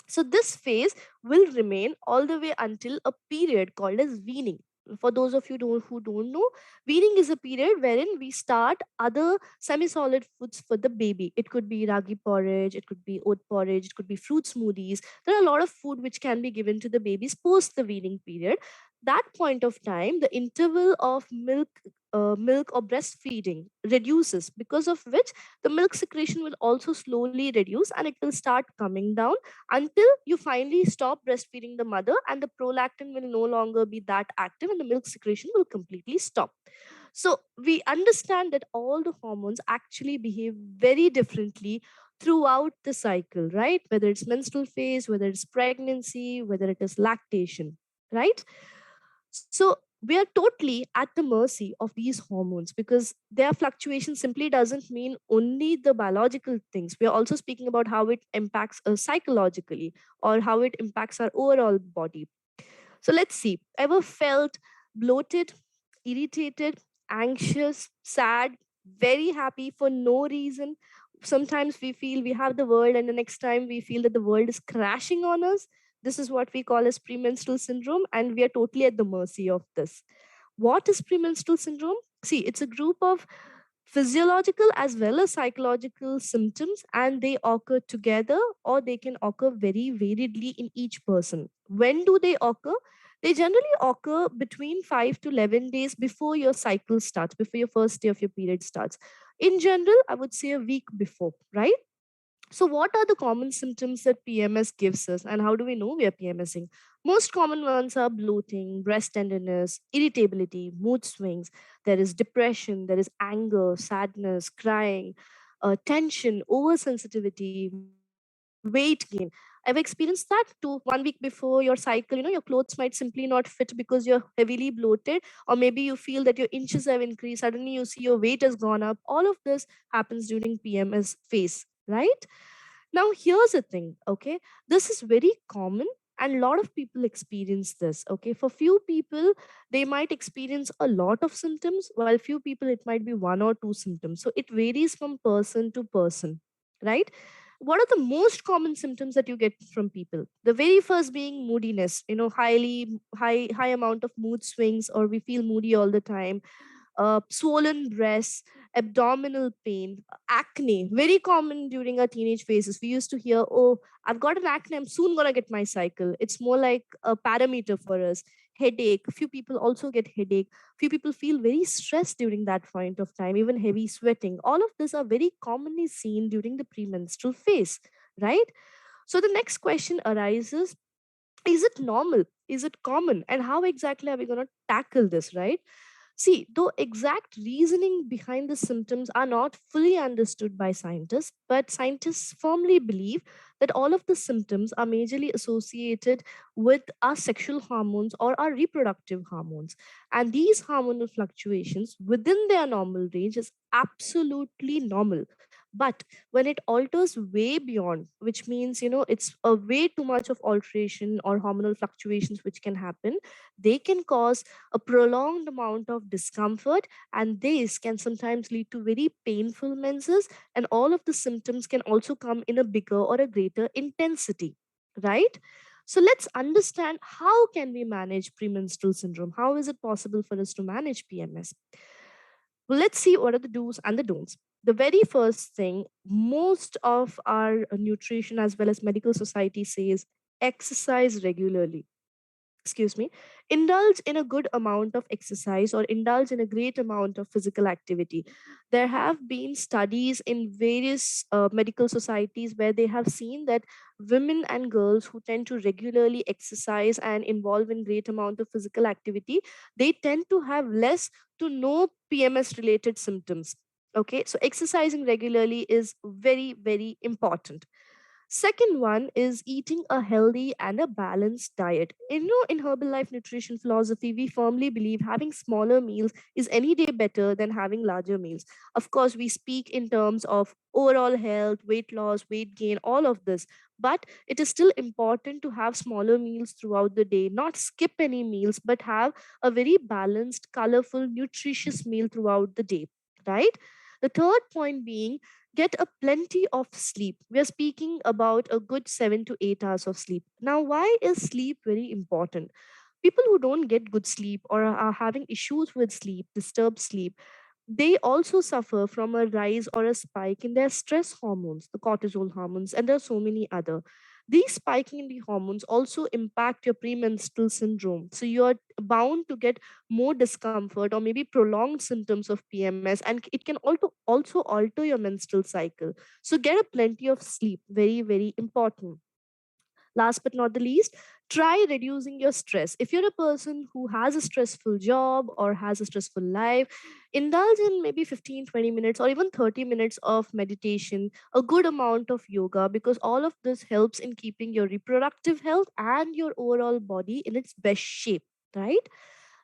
So this phase will remain all the way until a period called as weaning. For those of you who don't know, weaning is a period wherein we start other semi-solid foods for the baby. It could be ragi porridge, it could be oat porridge, it could be fruit smoothies. There are a lot of food which can be given to the babies post the weaning period. That point of time, the interval of milk or breastfeeding reduces, because of which the milk secretion will also slowly reduce and it will start coming down until you finally stop breastfeeding the mother and the prolactin will no longer be that active and the milk secretion will completely stop. So we understand that all the hormones actually behave very differently throughout the cycle, right? Whether it's menstrual phase, whether it's pregnancy, whether it is lactation, right? So we are totally at the mercy of these hormones, because their fluctuation simply doesn't mean only the biological things. We are also speaking about how it impacts us psychologically or how it impacts our overall body. So let's see. Ever felt bloated, irritated, anxious, sad, very happy for no reason? Sometimes we feel we have the world, and the next time we feel that the world is crashing on us. This is what we call as premenstrual syndrome, and we are totally at the mercy of this. What is premenstrual syndrome? See, it's a group of physiological as well as psychological symptoms, and they occur together or they can occur very variedly in each person. When do they occur? They generally occur between 5 to 11 days before your cycle starts, before your first day of your period starts. In general, I would say a week before, right? So, what are the common symptoms that PMS gives us, and how do we know we are PMSing? Most common ones are bloating, breast tenderness, irritability, mood swings. There is depression, there is anger, sadness, crying, tension, oversensitivity, weight gain. I've experienced that too. 1 week before your cycle, your clothes might simply not fit because you're heavily bloated, or maybe you feel that your inches have increased. Suddenly, you see your weight has gone up. All of this happens during PMS phase, right? Now, here's the thing, okay? This is very common and a lot of people experience this, okay? For few people, they might experience a lot of symptoms, while few people, it might be one or two symptoms. So it varies from person to person, right? What are the most common symptoms that you get from people? The very first being moodiness, high amount of mood swings, or we feel moody all the time, swollen breasts, abdominal pain, acne, very common during our teenage phases. We used to hear, oh, I've got an acne, I'm soon going to get my cycle. It's more like a parameter for us. Headache, a few people also get headache. Few people feel very stressed during that point of time, even heavy sweating. All of these are very commonly seen during the premenstrual phase, right? So the next question arises, is it normal? Is it common? And how exactly are we going to tackle this, right? See, though exact reasoning behind the symptoms are not fully understood by scientists, but scientists firmly believe that all of the symptoms are majorly associated with our sexual hormones or our reproductive hormones. And these hormonal fluctuations within their normal range is absolutely normal. But when it alters way beyond, which means, it's a way too much of alteration or hormonal fluctuations which can happen, they can cause a prolonged amount of discomfort, and this can sometimes lead to very painful menses, and all of the symptoms can also come in a bigger or a greater intensity, right? So let's understand, how can we manage premenstrual syndrome? How is it possible for us to manage PMS? Well, let's see what are the do's and the don'ts. The very first thing, most of our nutrition as well as medical society says exercise regularly. excuse me, indulge in a good amount of exercise or indulge in a great amount of physical activity. There have been studies in various medical societies where they have seen that women and girls who tend to regularly exercise and involve in great amount of physical activity, they tend to have less to no PMS related symptoms. Okay, so exercising regularly is very, very important. Second one is eating a healthy and a balanced diet. In Herbalife nutrition philosophy, we firmly believe having smaller meals is any day better than having larger meals. Of course, we speak in terms of overall health, weight loss, weight gain, all of this. But it is still important to have smaller meals throughout the day, not skip any meals, but have a very balanced, colorful, nutritious meal throughout the day, right? The third point being get a plenty of sleep. We are speaking about a good 7 to 8 hours of sleep. Now, why is sleep very important? People who don't get good sleep or are having issues with sleep, disturbed sleep, they also suffer from a rise or a spike in their stress hormones, the cortisol hormones, and there are so many other. These spiking in the hormones also impact your premenstrual syndrome. So you're bound to get more discomfort or maybe prolonged symptoms of PMS, and it can also alter your menstrual cycle. So get a plenty of sleep, very, very important. Last but not the least, try reducing your stress. If you're a person who has a stressful job or has a stressful life, indulge in maybe 15, 20 minutes or even 30 minutes of meditation, a good amount of yoga, because all of this helps in keeping your reproductive health and your overall body in its best shape, right?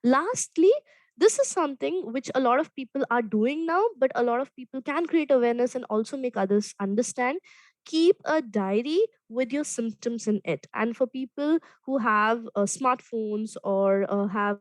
Lastly, this is something which a lot of people are doing now, but a lot of people can create awareness and also make others understand. Keep a diary with your symptoms in it. And for people who have smartphones or have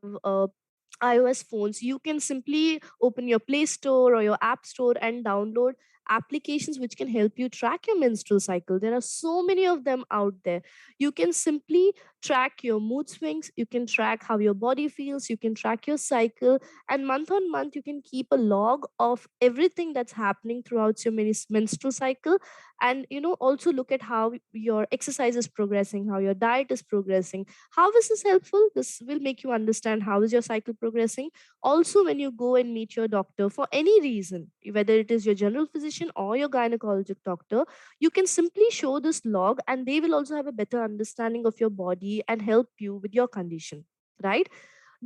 iOS phones, you can simply open your Play Store or your App Store and download applications which can help you track your menstrual cycle. There are so many of them out there. You can simply track your mood swings, you can track how your body feels, you can track your cycle, and month on month you can keep a log of everything that's happening throughout your menstrual cycle. And also look at how your exercise is progressing, how your diet is progressing. How is this helpful? This will make you understand how is your cycle progressing. Also, when you go and meet your doctor for any reason, whether it is your general physician or your gynecologic doctor, you can simply show this log and they will also have a better understanding of your body and help you with your condition, right?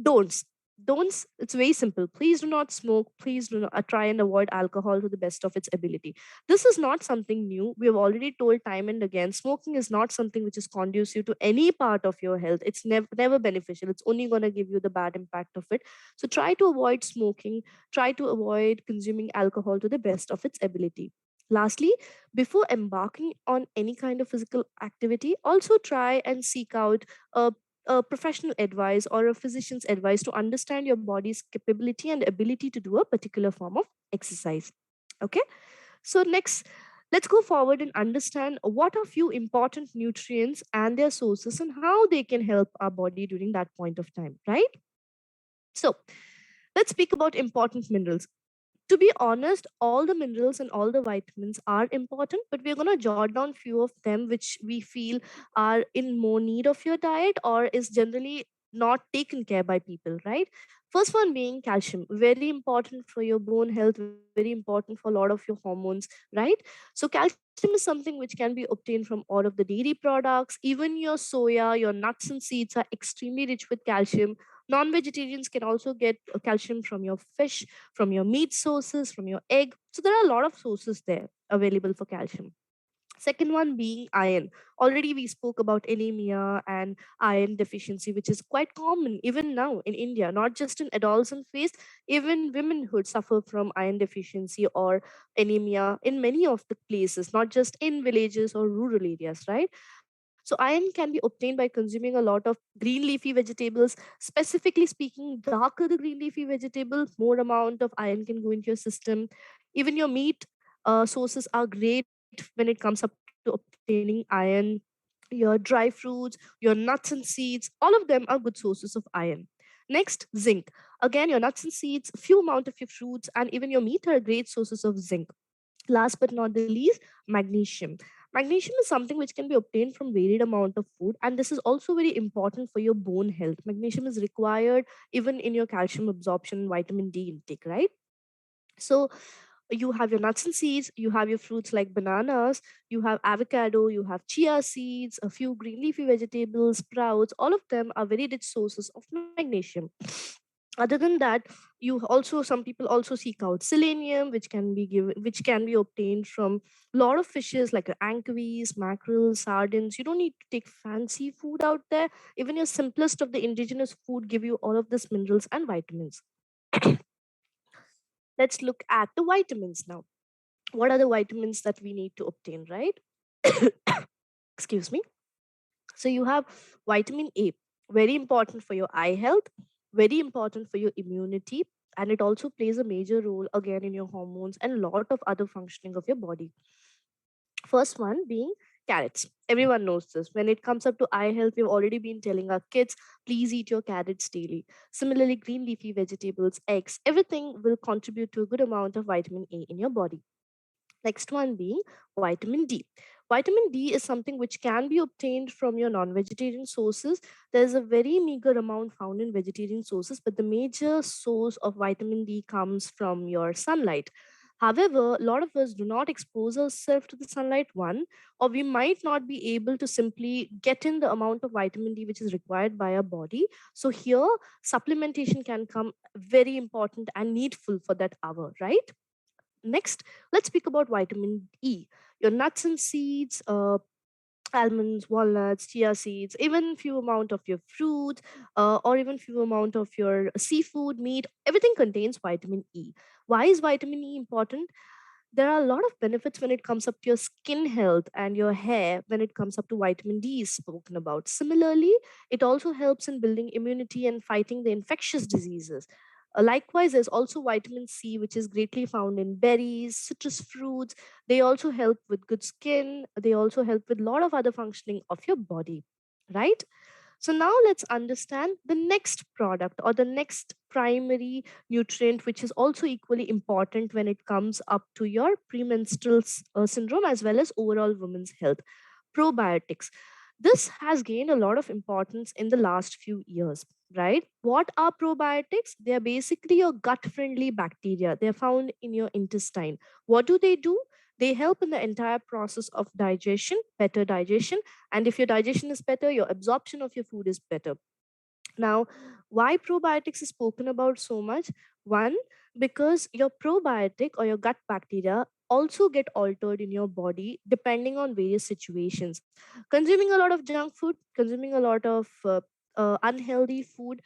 Don'ts don'ts it's very simple. Please do not smoke. Please do not try and avoid alcohol to the best of its ability. This is not something new. We have already told time and again, smoking is not something which is conducive to any part of your health. It's never beneficial. It's only going to give you the bad impact of it. So try to avoid smoking, try to avoid consuming alcohol to the best of its ability. Lastly, before embarking on any kind of physical activity, also try and seek out a professional advice or a physician's advice to understand your body's capability and ability to do a particular form of exercise. Okay, so next, let's go forward and understand what are few important nutrients and their sources and how they can help our body during that point of time, right? So let's speak about important minerals. To be honest, all the minerals and all the vitamins are important, but we're going to jot down few of them which we feel are in more need of your diet or is generally not taken care by people, right? First one being calcium, very important for your bone health, very important for a lot of your hormones, right? So calcium is something which can be obtained from all of the dairy products. Even your soya, your nuts and seeds are extremely rich with calcium. Non-vegetarians can also get calcium from your fish, from your meat sources, from your egg. So there are a lot of sources there available for calcium. Second one being iron. Already we spoke about anemia and iron deficiency, which is quite common even now in India, not just in adolescent phase, even womenhood suffer from iron deficiency or anemia in many of the places, not just in villages or rural areas, right? So iron can be obtained by consuming a lot of green leafy vegetables. Specifically speaking, darker the green leafy vegetable, more amount of iron can go into your system. Even your meat sources are great when it comes up to obtaining iron. Your dry fruits, your nuts and seeds, all of them are good sources of iron. Next, zinc. Again, your nuts and seeds, few amount of your fruits, and even your meat are great sources of zinc. Last but not the least, magnesium. Magnesium is something which can be obtained from varied amount of food, and this is also very important for your bone health. Magnesium is required even in your calcium absorption and vitamin D intake, right? So you have your nuts and seeds, you have your fruits like bananas, you have avocado, you have chia seeds, a few green leafy vegetables, sprouts. All of them are very rich sources of magnesium. Other than that, you also, some people also seek out selenium, which can be obtained from a lot of fishes like anchovies, mackerel, sardines. You don't need to take fancy food out there. Even your simplest of the indigenous food give you all of these minerals and vitamins. Let's look at the vitamins now. What are the vitamins that we need to obtain, right? Excuse me. So you have vitamin A, very important for your eye health, very important for your immunity, and it also plays a major role again in your hormones and a lot of other functioning of your body. First one being carrots. Everyone knows this. When it comes up to eye health, we've already been telling our kids, please eat your carrots daily. Similarly, green leafy vegetables, eggs, everything will contribute to a good amount of vitamin A in your body. Next one being vitamin D. Vitamin D is something which can be obtained from your non-vegetarian sources. There's a very meager amount found in vegetarian sources, but the major source of vitamin D comes from your sunlight. However, a lot of us do not expose ourselves to the sunlight, one, or we might not be able to simply get in the amount of vitamin D which is required by our body. So here, supplementation can come very important and needful for that hour, right? Next, let's speak about vitamin E. Your nuts and seeds, almonds, walnuts, chia seeds, even few amount of your fruit, or even few amount of your seafood, meat, everything contains vitamin E. Why is vitamin E important? There are a lot of benefits when it comes up to your skin health and your hair when it comes up to vitamin D is spoken about. Similarly, it also helps in building immunity and fighting the infectious diseases. Likewise, there's also vitamin C, which is greatly found in berries, citrus fruits. They also help with good skin. They also help with a lot of other functioning of your body, right? So now let's understand the next product or the next primary nutrient, which is also equally important when it comes up to your premenstrual syndrome as well as overall women's health: probiotics. This has gained a lot of importance in the last few years, right? What are probiotics? They are basically your gut friendly bacteria. They're found in your intestine. What do? They help in the entire process of digestion, better digestion. And if your digestion is better, your absorption of your food is better. Now, why probiotics is spoken about so much? One, because your probiotic or your gut bacteria also get altered in your body depending on various situations. Consuming a lot of junk food, consuming a lot of unhealthy food,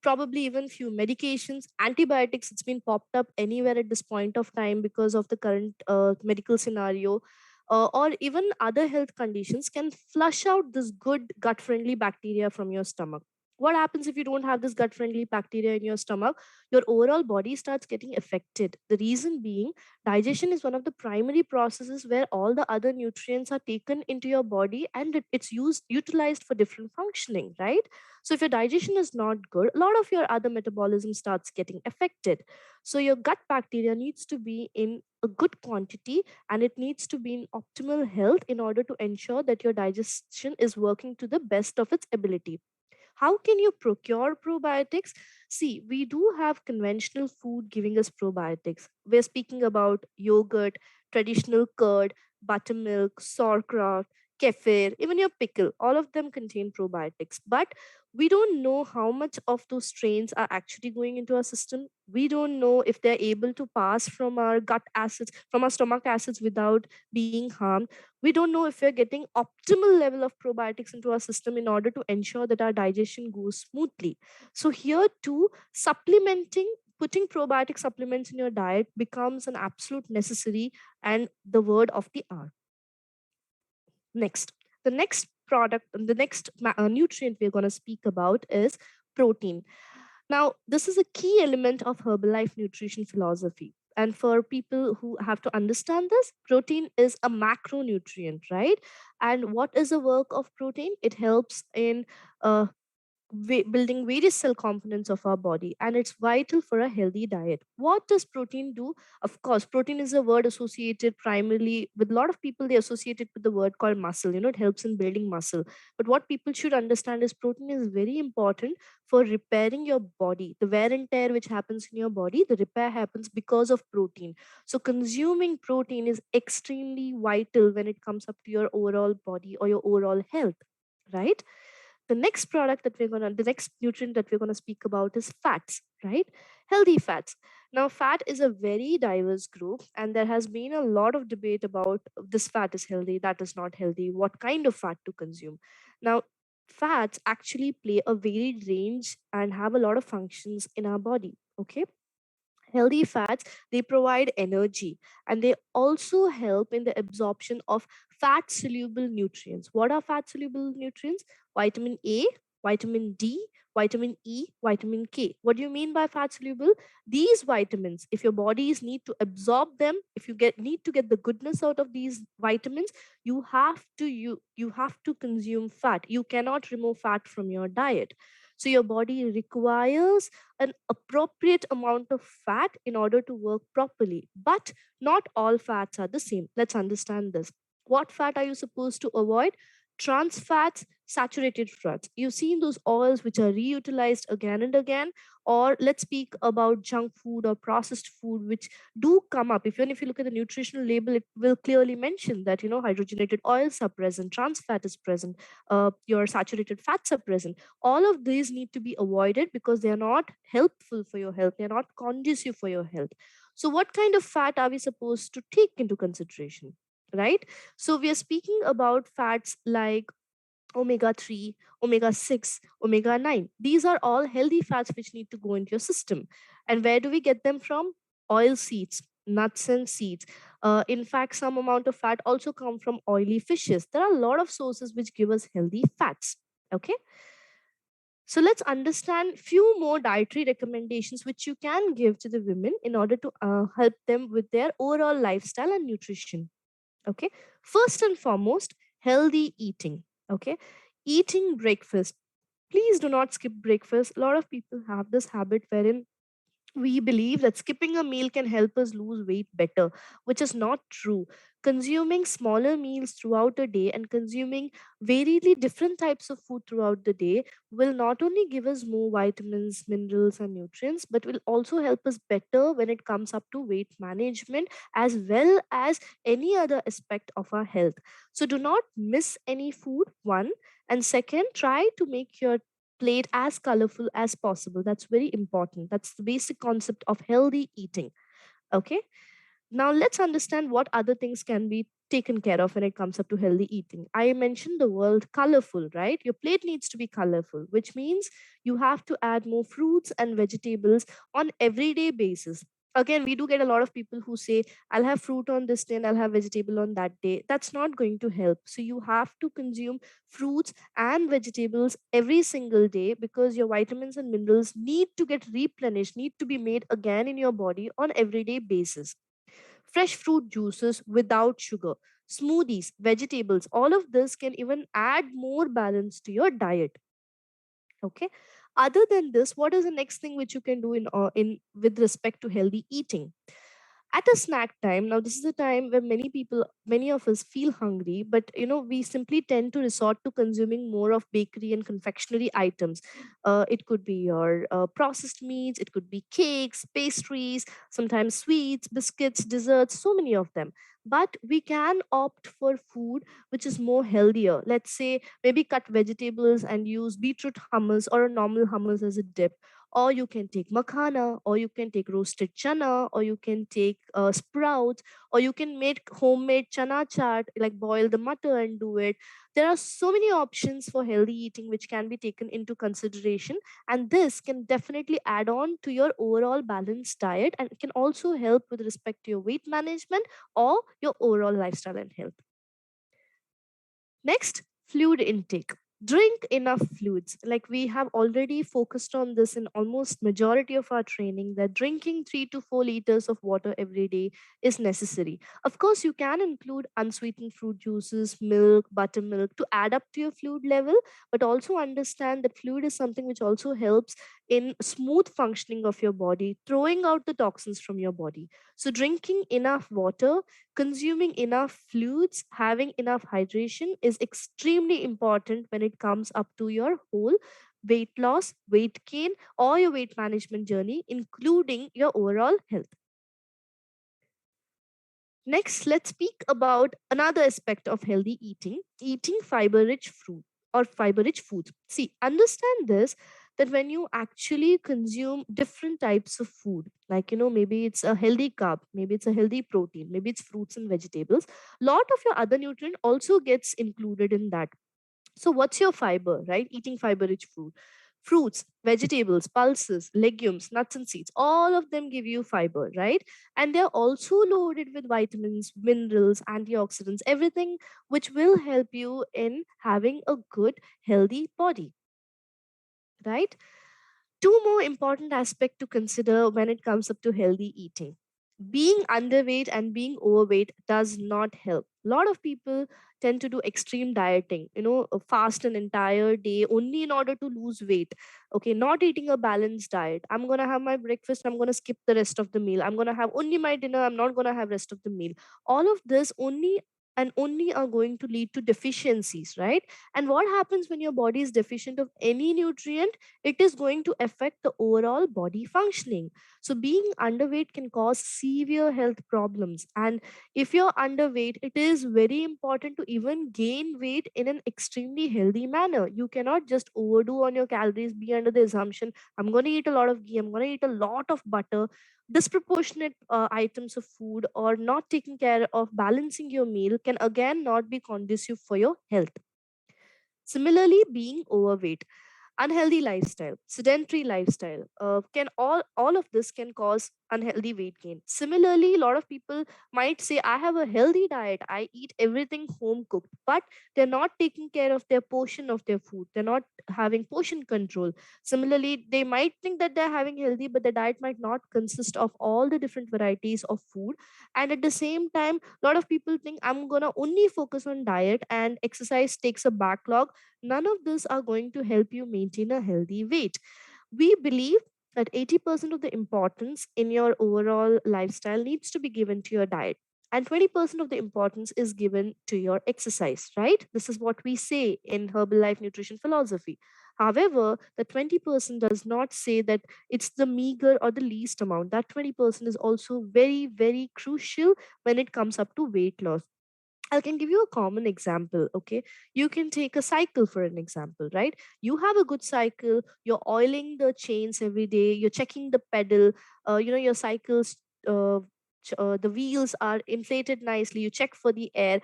probably even few medications, antibiotics. It's been popped up anywhere at this point of time because of the current medical scenario. Or even other health conditions can flush out this good gut friendly bacteria from your stomach. What happens if you don't have this gut friendly bacteria in your stomach? Your overall body starts getting affected. The reason being, digestion is one of the primary processes where all the other nutrients are taken into your body and it's used utilized for different functioning, right? So if your digestion is not good, a lot of your other metabolism starts getting affected. So your gut bacteria needs to be in a good quantity and it needs to be in optimal health in order to ensure that your digestion is working to the best of its ability. How can you procure probiotics? See, we do have conventional food giving us probiotics. We're speaking about yogurt, traditional curd, buttermilk, sauerkraut, kefir, even your pickle. All of them contain probiotics. But we don't know how much of those strains are actually going into our system. We don't know if they're able to pass from our gut acids, from our stomach acids without being harmed. We don't know if we're getting optimal level of probiotics into our system in order to ensure that our digestion goes smoothly. So here too, supplementing, putting probiotic supplements in your diet becomes an absolute necessary and the word of the hour. Next, the next product, the next nutrient we're going to speak about is protein. Now, this is a key element of Herbalife nutrition philosophy. And for people who have to understand this, protein is a macronutrient, right? And what is the work of protein? It helps in building various cell components of our body, and it's vital for a healthy diet. What does protein do? Of course, protein is a word associated primarily with a lot of people, they associate it with the word called muscle. It helps in building muscle. But what people should understand is protein is very important for repairing your body. The wear and tear which happens in your body, the repair happens because of protein. So consuming protein is extremely vital when it comes up to your overall body or your overall health, right? The next product that the next nutrient that we're going to speak about is fats, right? Healthy fats. Now, fat is a very diverse group, and there has been a lot of debate about this fat is healthy, that is not healthy, what kind of fat to consume. Now, fats actually play a varied range and have a lot of functions in our body, okay? Healthy fats, they provide energy, and they also help in the absorption of fat soluble nutrients. What are fat soluble nutrients? Vitamin A, vitamin D, vitamin E, vitamin K. What do you mean by fat soluble? These vitamins, if your bodies need to absorb them, if you need to get the goodness out of these vitamins, you have to consume fat. You cannot remove fat from your diet. So your body requires an appropriate amount of fat in order to work properly. But not all fats are the same. Let's understand this. What fat are you supposed to avoid? Trans fats, saturated fats. You've seen those oils which are reutilized again and again. Or let's speak about junk food or processed food, which do come up. Even if you look at the nutritional label, it will clearly mention that, hydrogenated oils are present, trans fat is present, your saturated fats are present. All of these need to be avoided because they are not helpful for your health. They are not conducive for your health. So what kind of fat are we supposed to take into consideration, right? So we are speaking about fats like omega 3, omega 6, omega 9. These are all healthy fats which need to go into your system. And where do we get them from? Oil seeds, nuts and seeds. In fact, some amount of fat also come from oily fishes. There are a lot of sources which give us healthy fats. Okay. So let's understand few more dietary recommendations which you can give to the women in order to help them with their overall lifestyle and nutrition. Okay. First and foremost, healthy eating. Okay. Eating breakfast. Please do not skip breakfast. A lot of people have this habit wherein we believe that skipping a meal can help us lose weight better, which is not true. Consuming smaller meals throughout a day and consuming variedly different types of food throughout the day will not only give us more vitamins, minerals, and nutrients, but will also help us better when it comes up to weight management as well as any other aspect of our health. So do not miss any food, one. And second, try to make your plate as colorful as possible. That's very important. That's the basic concept of healthy eating. Okay. Now let's understand what other things can be taken care of when it comes up to healthy eating. I mentioned the word colorful, right? Your plate needs to be colorful, which means you have to add more fruits and vegetables on everyday basis. Again, we do get a lot of people who say, I'll have fruit on this day and I'll have vegetable on that day. That's not going to help. So you have to consume fruits and vegetables every single day because your vitamins and minerals need to get replenished, need to be made again in your body on everyday basis. Fresh fruit juices without sugar, smoothies, vegetables, all of this can even add more balance to your diet. Okay. Other than this, what is the next thing which you can do in with respect to healthy eating? At a snack time, now this is a time where many of us feel hungry, but we simply tend to resort to consuming more of bakery and confectionery items. It could be your processed meats, it could be cakes, pastries, sometimes sweets, biscuits, desserts, so many of them. But we can opt for food which is more healthier. Let's say maybe cut vegetables and use beetroot hummus or a normal hummus as a dip, or you can take makhana, or you can take roasted chana, or you can take sprouts, or you can make homemade chana chaat, like boil the mutton and do it. There are so many options for healthy eating which can be taken into consideration, and this can definitely add on to your overall balanced diet and can also help with respect to your weight management or your overall lifestyle and health. Next, fluid intake. Drink enough fluids. Like we have already focused on this in almost majority of our training, that drinking 3 to 4 liters of water every day is necessary. Of course, you can include unsweetened fruit juices, milk, buttermilk to add up to your fluid level, but also understand that fluid is something which also helps in smooth functioning of your body, throwing out the toxins from your body. So drinking enough water, consuming enough fluids, having enough hydration is extremely important when it comes up to your whole weight loss, weight gain, or your weight management journey, including your overall health. Next, let's speak about another aspect of healthy eating fiber rich fruit or fiber rich foods. See, understand this, that when you actually consume different types of food, like, maybe it's a healthy carb, maybe it's a healthy protein, maybe it's fruits and vegetables, lot of your other nutrient also gets included in that. So what's your fiber, right? Eating fiber rich food. Fruits, vegetables, pulses, legumes, nuts and seeds, all of them give you fiber, right? And they're also loaded with vitamins, minerals, antioxidants, everything which will help you in having a good, healthy body, right? Two more important aspects to consider when it comes up to healthy eating. Being underweight and being overweight does not help. A lot of people tend to do extreme dieting, fast an entire day only in order to lose weight. Okay, not eating a balanced diet. I'm going to have my breakfast, I'm going to skip the rest of the meal. I'm going to have only my dinner, I'm not going to have rest of the meal. All of this only are going to lead to deficiencies, right? And what happens when your body is deficient of any nutrient? It is going to affect the overall body functioning. So being underweight can cause severe health problems. And if you're underweight, it is very important to even gain weight in an extremely healthy manner. You cannot just overdo on your calories, be under the assumption, I'm going to eat a lot of ghee, I'm going to eat a lot of butter. Disproportionate items of food or not taking care of balancing your meal can again not be conducive for your health. Similarly, being overweight, unhealthy lifestyle, sedentary lifestyle, can all of this can cause unhealthy weight gain. Similarly, a lot of people might say, I have a healthy diet, I eat everything home cooked, but they're not taking care of their portion of their food, they're not having portion control. Similarly, they might think that they're having healthy, but the diet might not consist of all the different varieties of food. And at the same time, a lot of people think, I'm gonna only focus on diet and exercise takes a backlog. None of this are going to help you maintain a healthy weight. We believe that 80% of the importance in your overall lifestyle needs to be given to your diet, and 20% of the importance is given to your exercise, right? This is what we say in Herbalife nutrition philosophy. However, the 20% does not say that it's the meager or the least amount. That 20% is also very, very crucial when it comes up to weight loss. I can give you a common example. Okay. You can take a cycle for an example, right? You have a good cycle, you're oiling the chains every day, you're checking the pedal, your cycles, the wheels are inflated nicely, you check for the air.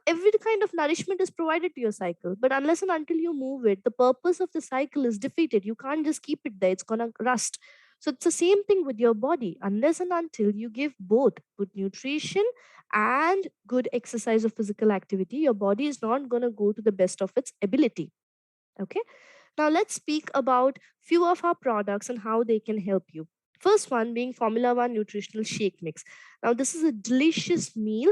Every kind of nourishment is provided to your cycle. But unless and until you move it, the purpose of the cycle is defeated. You can't just keep it there, it's going to rust. So it's the same thing with your body. Unless and until you give both good nutrition and good exercise or physical activity, your body is not going to go to the best of its ability. Okay. Now let's speak about few of our products and how they can help you. First one being Formula One Nutritional Shake Mix. Now this is a delicious meal,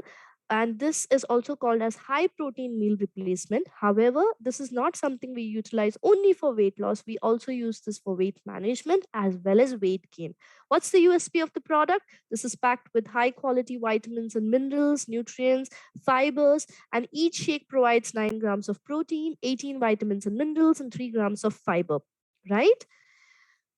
and this is also called as high protein meal replacement. However, this is not something we utilize only for weight loss. We also use this for weight management as well as weight gain. What's the USP of the product? This is packed with high quality vitamins and minerals, nutrients, fibers, and each shake provides 9 grams of protein, 18 vitamins and minerals, and 3 grams of fiber, right?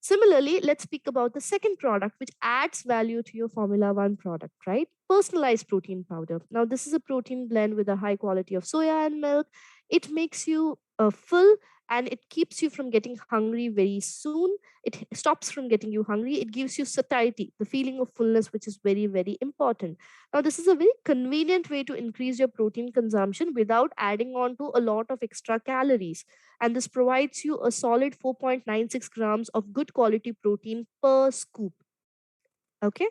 Similarly, let's speak about the second product which adds value to your Formula One product, right? Personalized protein powder. Now, this is a protein blend with a high quality of soya and milk. It makes you full, and it keeps you from getting hungry very soon. It stops from getting you hungry. It gives you satiety, the feeling of fullness, which is very, very important. Now, this is a very convenient way to increase your protein consumption without adding on to a lot of extra calories. And this provides you a solid 4.96 grams of good quality protein per scoop. Okay.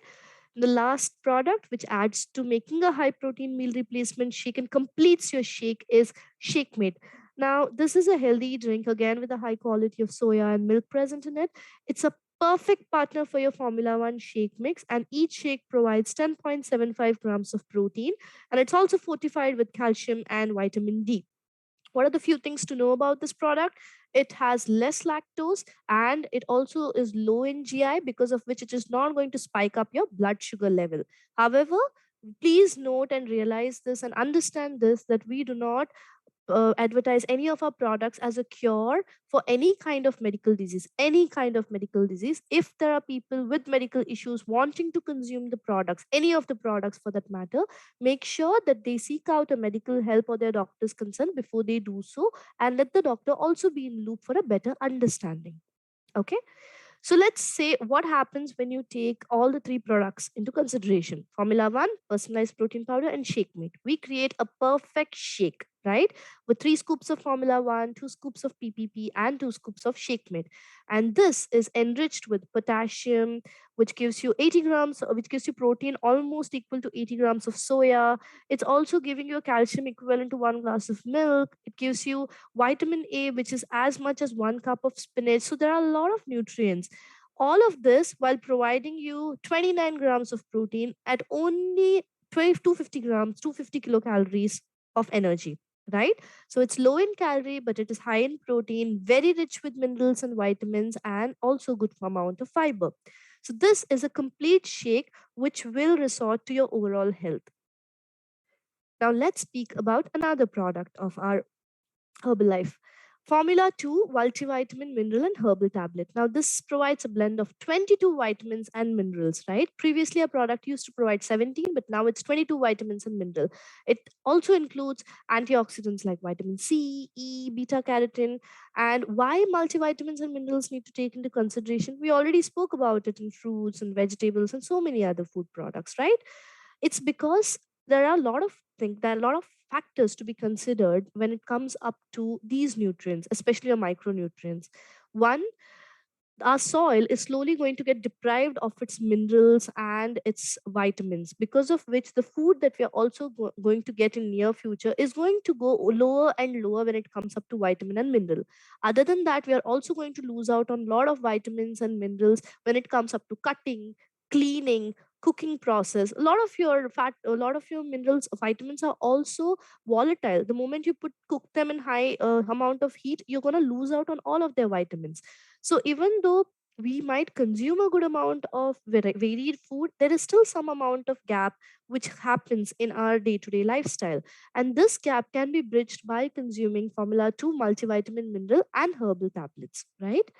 The last product which adds to making a high protein meal replacement shake and completes your shake is ShakeMate. Now, this is a healthy drink again with a high quality of soya and milk present in it. It's a perfect partner for your Formula One shake mix, and each shake provides 10.75 grams of protein, and it's also fortified with calcium and vitamin D. What are the few things to know about this product? It has less lactose and it also is low in GI, because of which it is not going to spike up your blood sugar level. However, please note and realize this and understand this, that we do not advertise any of our products as a cure for any kind of medical disease. Any kind of medical disease, if there are people with medical issues wanting to consume the products, any of the products for that matter, make sure that they seek out a medical help or their doctor's consent before they do so, and let the doctor also be in loop for a better understanding. Okay, so let's say what happens when you take all the three products into consideration: Formula One, personalized protein powder, and Shake Mate. We create a perfect shake, right? With 3 scoops of Formula One, 2 scoops of PPP, and 2 scoops of Shake Mate. And this is enriched with potassium, which gives you 80 grams, which gives you protein almost equal to 80 grams of soya. It's also giving you a calcium equivalent to 1 glass of milk. It gives you vitamin A, which is as much as 1 cup of spinach. So there are a lot of nutrients. All of this while providing you 29 grams of protein at only 250 grams, 250 kilocalories of energy, right? So it's low in calorie, but it is high in protein, very rich with minerals and vitamins, and also good amount of fiber. So this is a complete shake which will resort to your overall health. Now let's speak about another product of our Herbalife. Formula 2 multivitamin mineral and herbal tablet. Now, this provides a blend of 22 vitamins and minerals, right? Previously, a product used to provide 17, but now it's 22 vitamins and mineral. It also includes antioxidants like vitamin C, E, beta carotene. And why multivitamins and minerals need to take into consideration? We already spoke about it in fruits and vegetables and so many other food products, right? It's because there are a lot of things, there are a lot of factors to be considered when it comes up to these nutrients, especially your micronutrients. One, our soil is slowly going to get deprived of its minerals and its vitamins, because of which the food that we are also going to get in near future is going to go lower and lower when it comes up to vitamin and mineral. Other than that, we are also going to lose out on a lot of vitamins and minerals when it comes up to cutting, cleaning, cooking process. A lot of your fat, a lot of your minerals, vitamins are also volatile. The moment you cook them in high amount of heat, you're going to lose out on all of their vitamins. So even though we might consume a good amount of varied food, there is still some amount of gap which happens in our day-to-day lifestyle. And this gap can be bridged by consuming Formula 2 multivitamin mineral and herbal tablets, right?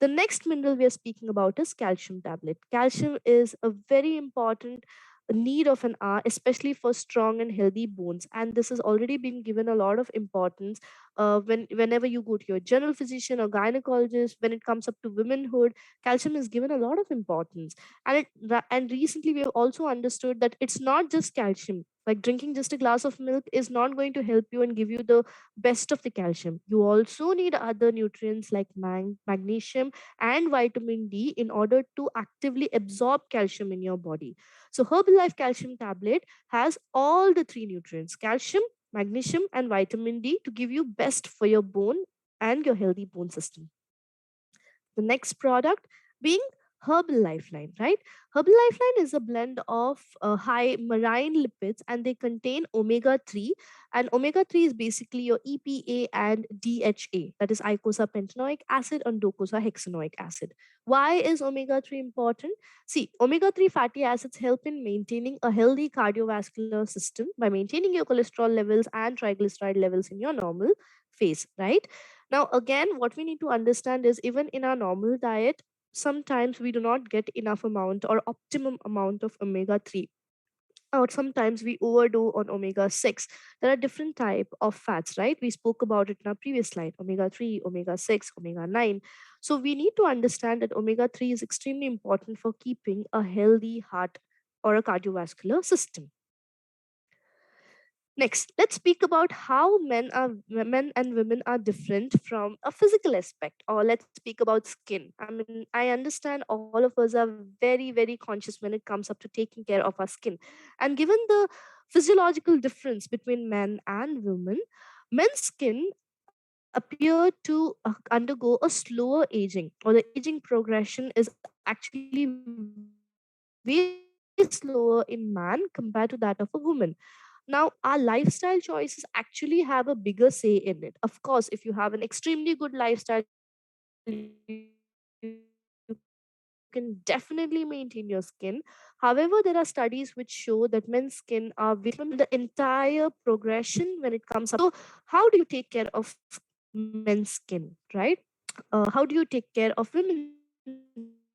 The next mineral we are speaking about is calcium tablet. Calcium is a very important need of an hour, especially for strong and healthy bones. And this has already been given a lot of importance whenever you go to your general physician or gynecologist. When it comes up to womanhood, calcium is given a lot of importance. And recently we have also understood that it's not just calcium. Like drinking just a glass of milk is not going to help you and give you the best of the calcium. You also need other nutrients like magnesium and vitamin D in order to actively absorb calcium in your body. So Herbalife calcium tablet has all the three nutrients: calcium, magnesium, and vitamin D to give you best for your bone and your healthy bone system. The next product being Herbal Lifeline, right? Herbal Lifeline is a blend of high marine lipids, and they contain omega 3. And omega 3 is basically your EPA and DHA, that is eicosapentaenoic acid and docosahexaenoic acid. Why is omega 3 important? See, omega 3 fatty acids help in maintaining a healthy cardiovascular system by maintaining your cholesterol levels and triglyceride levels in your normal phase, right? Now, again, what we need to understand is even in our normal diet, sometimes we do not get enough amount or optimum amount of omega 3, or sometimes we overdo on omega 6. There are different type of fats, right? We spoke about it in our previous slide: omega 3, omega 6, omega 9. So we need to understand that omega 3 is extremely important for keeping a healthy heart or a cardiovascular system. Next, let's speak about how men and women are different from a physical aspect, or let's speak about skin. I mean, I understand all of us are very conscious when it comes up to taking care of our skin. And given the physiological difference between men and women, men's skin appear to undergo a slower aging, or the aging progression is actually way slower in man compared to that of a woman. Now, our lifestyle choices actually have a bigger say in it. Of course, if you have an extremely good lifestyle, you can definitely maintain your skin. However, there are studies which show that men's skin are way the entire progression when it comes up. So, how do you take care of men's skin, right? How do you take care of women's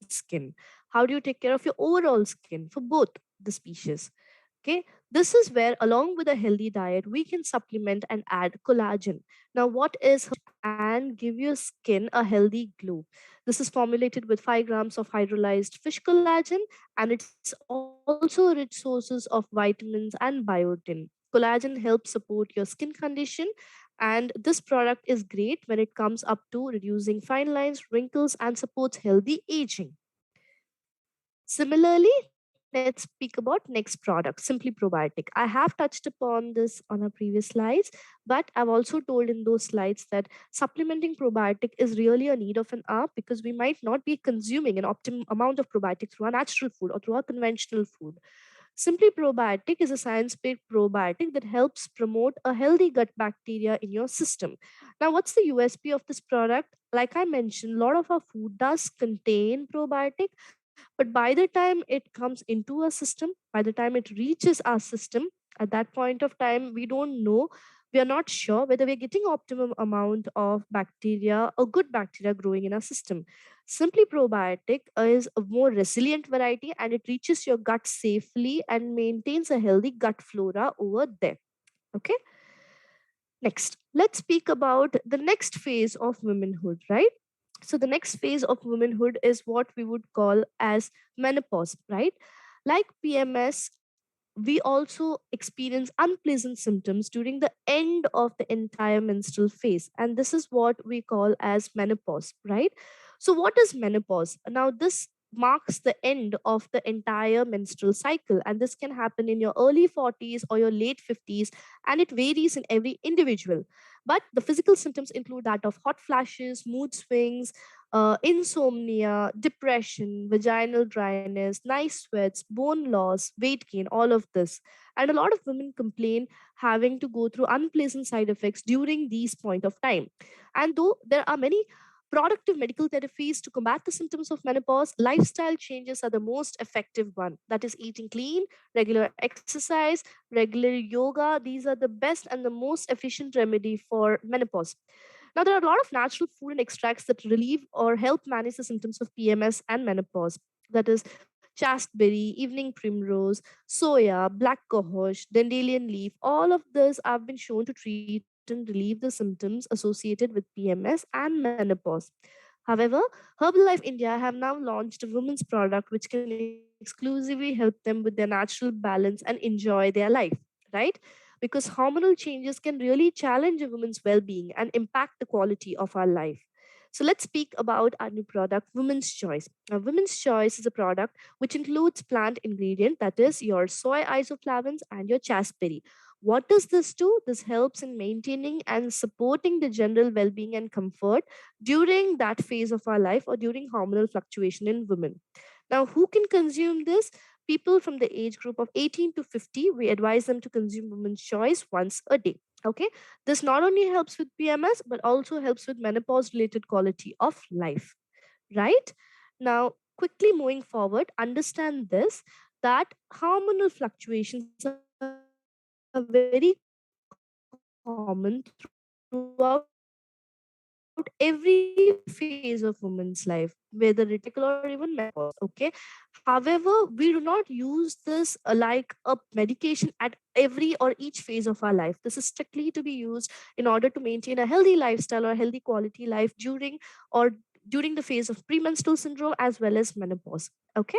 skin? How do you take care of your overall skin for both the species? Okay, this is where, along with a healthy diet, we can supplement and add collagen. Now, what is and give your skin a healthy glow? This is formulated with 5 grams of hydrolyzed fish collagen, and it's also rich sources of vitamins and biotin. Collagen helps support your skin condition, and this product is great when it comes up to reducing fine lines, wrinkles, and supports healthy aging. Similarly, let's speak about next product, Simply Probiotic. I have touched upon this on our previous slides, but I've also told in those slides that supplementing probiotic is really a need of an hour, because we might not be consuming an optimum amount of probiotic through our natural food or through our conventional food. Simply Probiotic is a science-based probiotic that helps promote a healthy gut bacteria in your system. Now, what's the USP of this product? Like I mentioned, a lot of our food does contain probiotic, but by the time it comes into our system, by the time it reaches our system, at that point of time, we don't know, we are not sure whether we're getting optimum amount of bacteria or good bacteria growing in our system. Simply Probiotic is a more resilient variety, and it reaches your gut safely and maintains a healthy gut flora over there. Okay. Next, let's speak about the next phase of womanhood, right? So the next phase of womanhood is what we would call as menopause, right? Like PMS, we also experience unpleasant symptoms during the end of the entire menstrual phase, and this is what we call as menopause, right? So what is menopause? Now, this marks the end of the entire menstrual cycle, and this can happen in your early 40s or your late 50s, and it varies in every individual. But the physical symptoms include that of hot flashes, mood swings, insomnia, depression, vaginal dryness, night sweats, bone loss, weight gain, all of this. And a lot of women complain having to go through unpleasant side effects during these point of time. And though there are many productive medical therapies to combat the symptoms of menopause, lifestyle changes are the most effective one. That is eating clean, regular exercise, regular yoga. These are the best and the most efficient remedy for menopause. Now, there are a lot of natural food and extracts that relieve or help manage the symptoms of PMS and menopause. That is chasteberry, evening primrose, soya, black cohosh, dandelion leaf. All of this have been shown to treat and relieve the symptoms associated with PMS and menopause. However, Herbalife India have now launched a women's product which can exclusively help them with their natural balance and enjoy their life, right? Because hormonal changes can really challenge a woman's well-being and impact the quality of our life. So let's speak about our new product, Women's Choice. Now, Women's Choice is a product which includes plant ingredient, that is your soy isoflavones and your chasteberry. What does this do? This helps in maintaining and supporting the general well-being and comfort during that phase of our life or during hormonal fluctuation in women. Now, who can consume this? People from the age group of 18 to 50, we advise them to consume Women's Choice once a day. Okay, this not only helps with PMS but also helps with menopause related quality of life, right? Now, quickly moving forward, understand this, that hormonal fluctuations are very common throughout every phase of women's life, whether it is cycle or even menopause, okay? However, we do not use this like a medication at every or each phase of our life. This is strictly to be used in order to maintain a healthy lifestyle or a healthy quality life during or during the phase of premenstrual syndrome as well as menopause. Okay.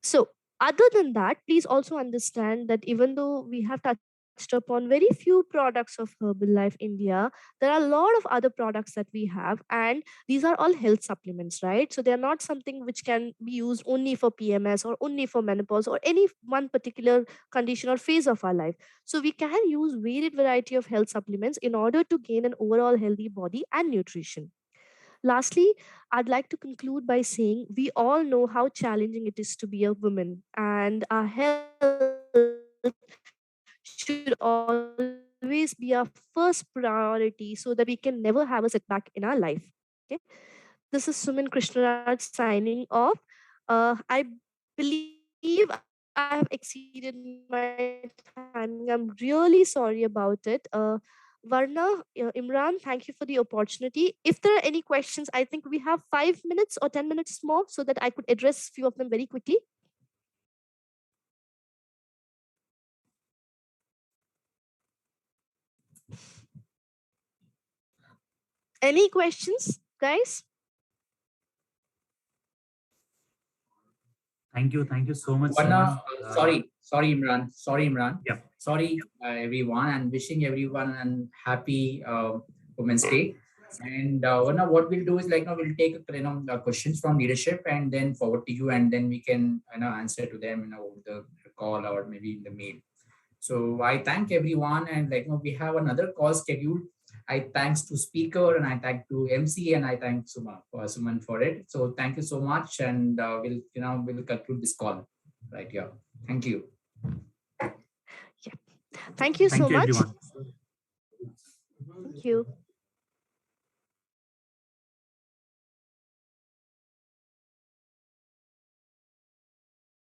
So, other than that, please also understand that even though we have touched upon the touched upon very few products of Herbalife India. There are a lot of other products that we have, and these are all health supplements, right? So they're not something which can be used only for PMS or only for menopause or any one particular condition or phase of our life. So we can use varied variety of health supplements in order to gain an overall healthy body and nutrition. Lastly, I'd like to conclude by saying we all know how challenging it is to be a woman, and our health should always be our first priority so that we can never have a setback in our life. Okay. This is Suman Krishnaraj signing off. I believe I have exceeded my timing. I'm really sorry about it. Varna, Imran, thank you for the opportunity. If there are any questions, I think we have 5 minutes or 10 minutes more so that I could address few of them very quickly. Any questions, guys? Thank you so much. Varna, Suman. sorry, Imran. Yeah. Sorry, everyone, and wishing everyone an happy Women's Day. And Varna, what we'll do is we'll take questions from leadership and then forward to you, and then we can answer to them over the call or maybe in the mail. So I thank everyone, and we have another call scheduled. I thanks to speaker, and I thank to MC, and I thank Suman for it. So thank you so much, and we'll conclude this call right here. Thank you. Yeah. Thank you so much. Everyone. Thank you.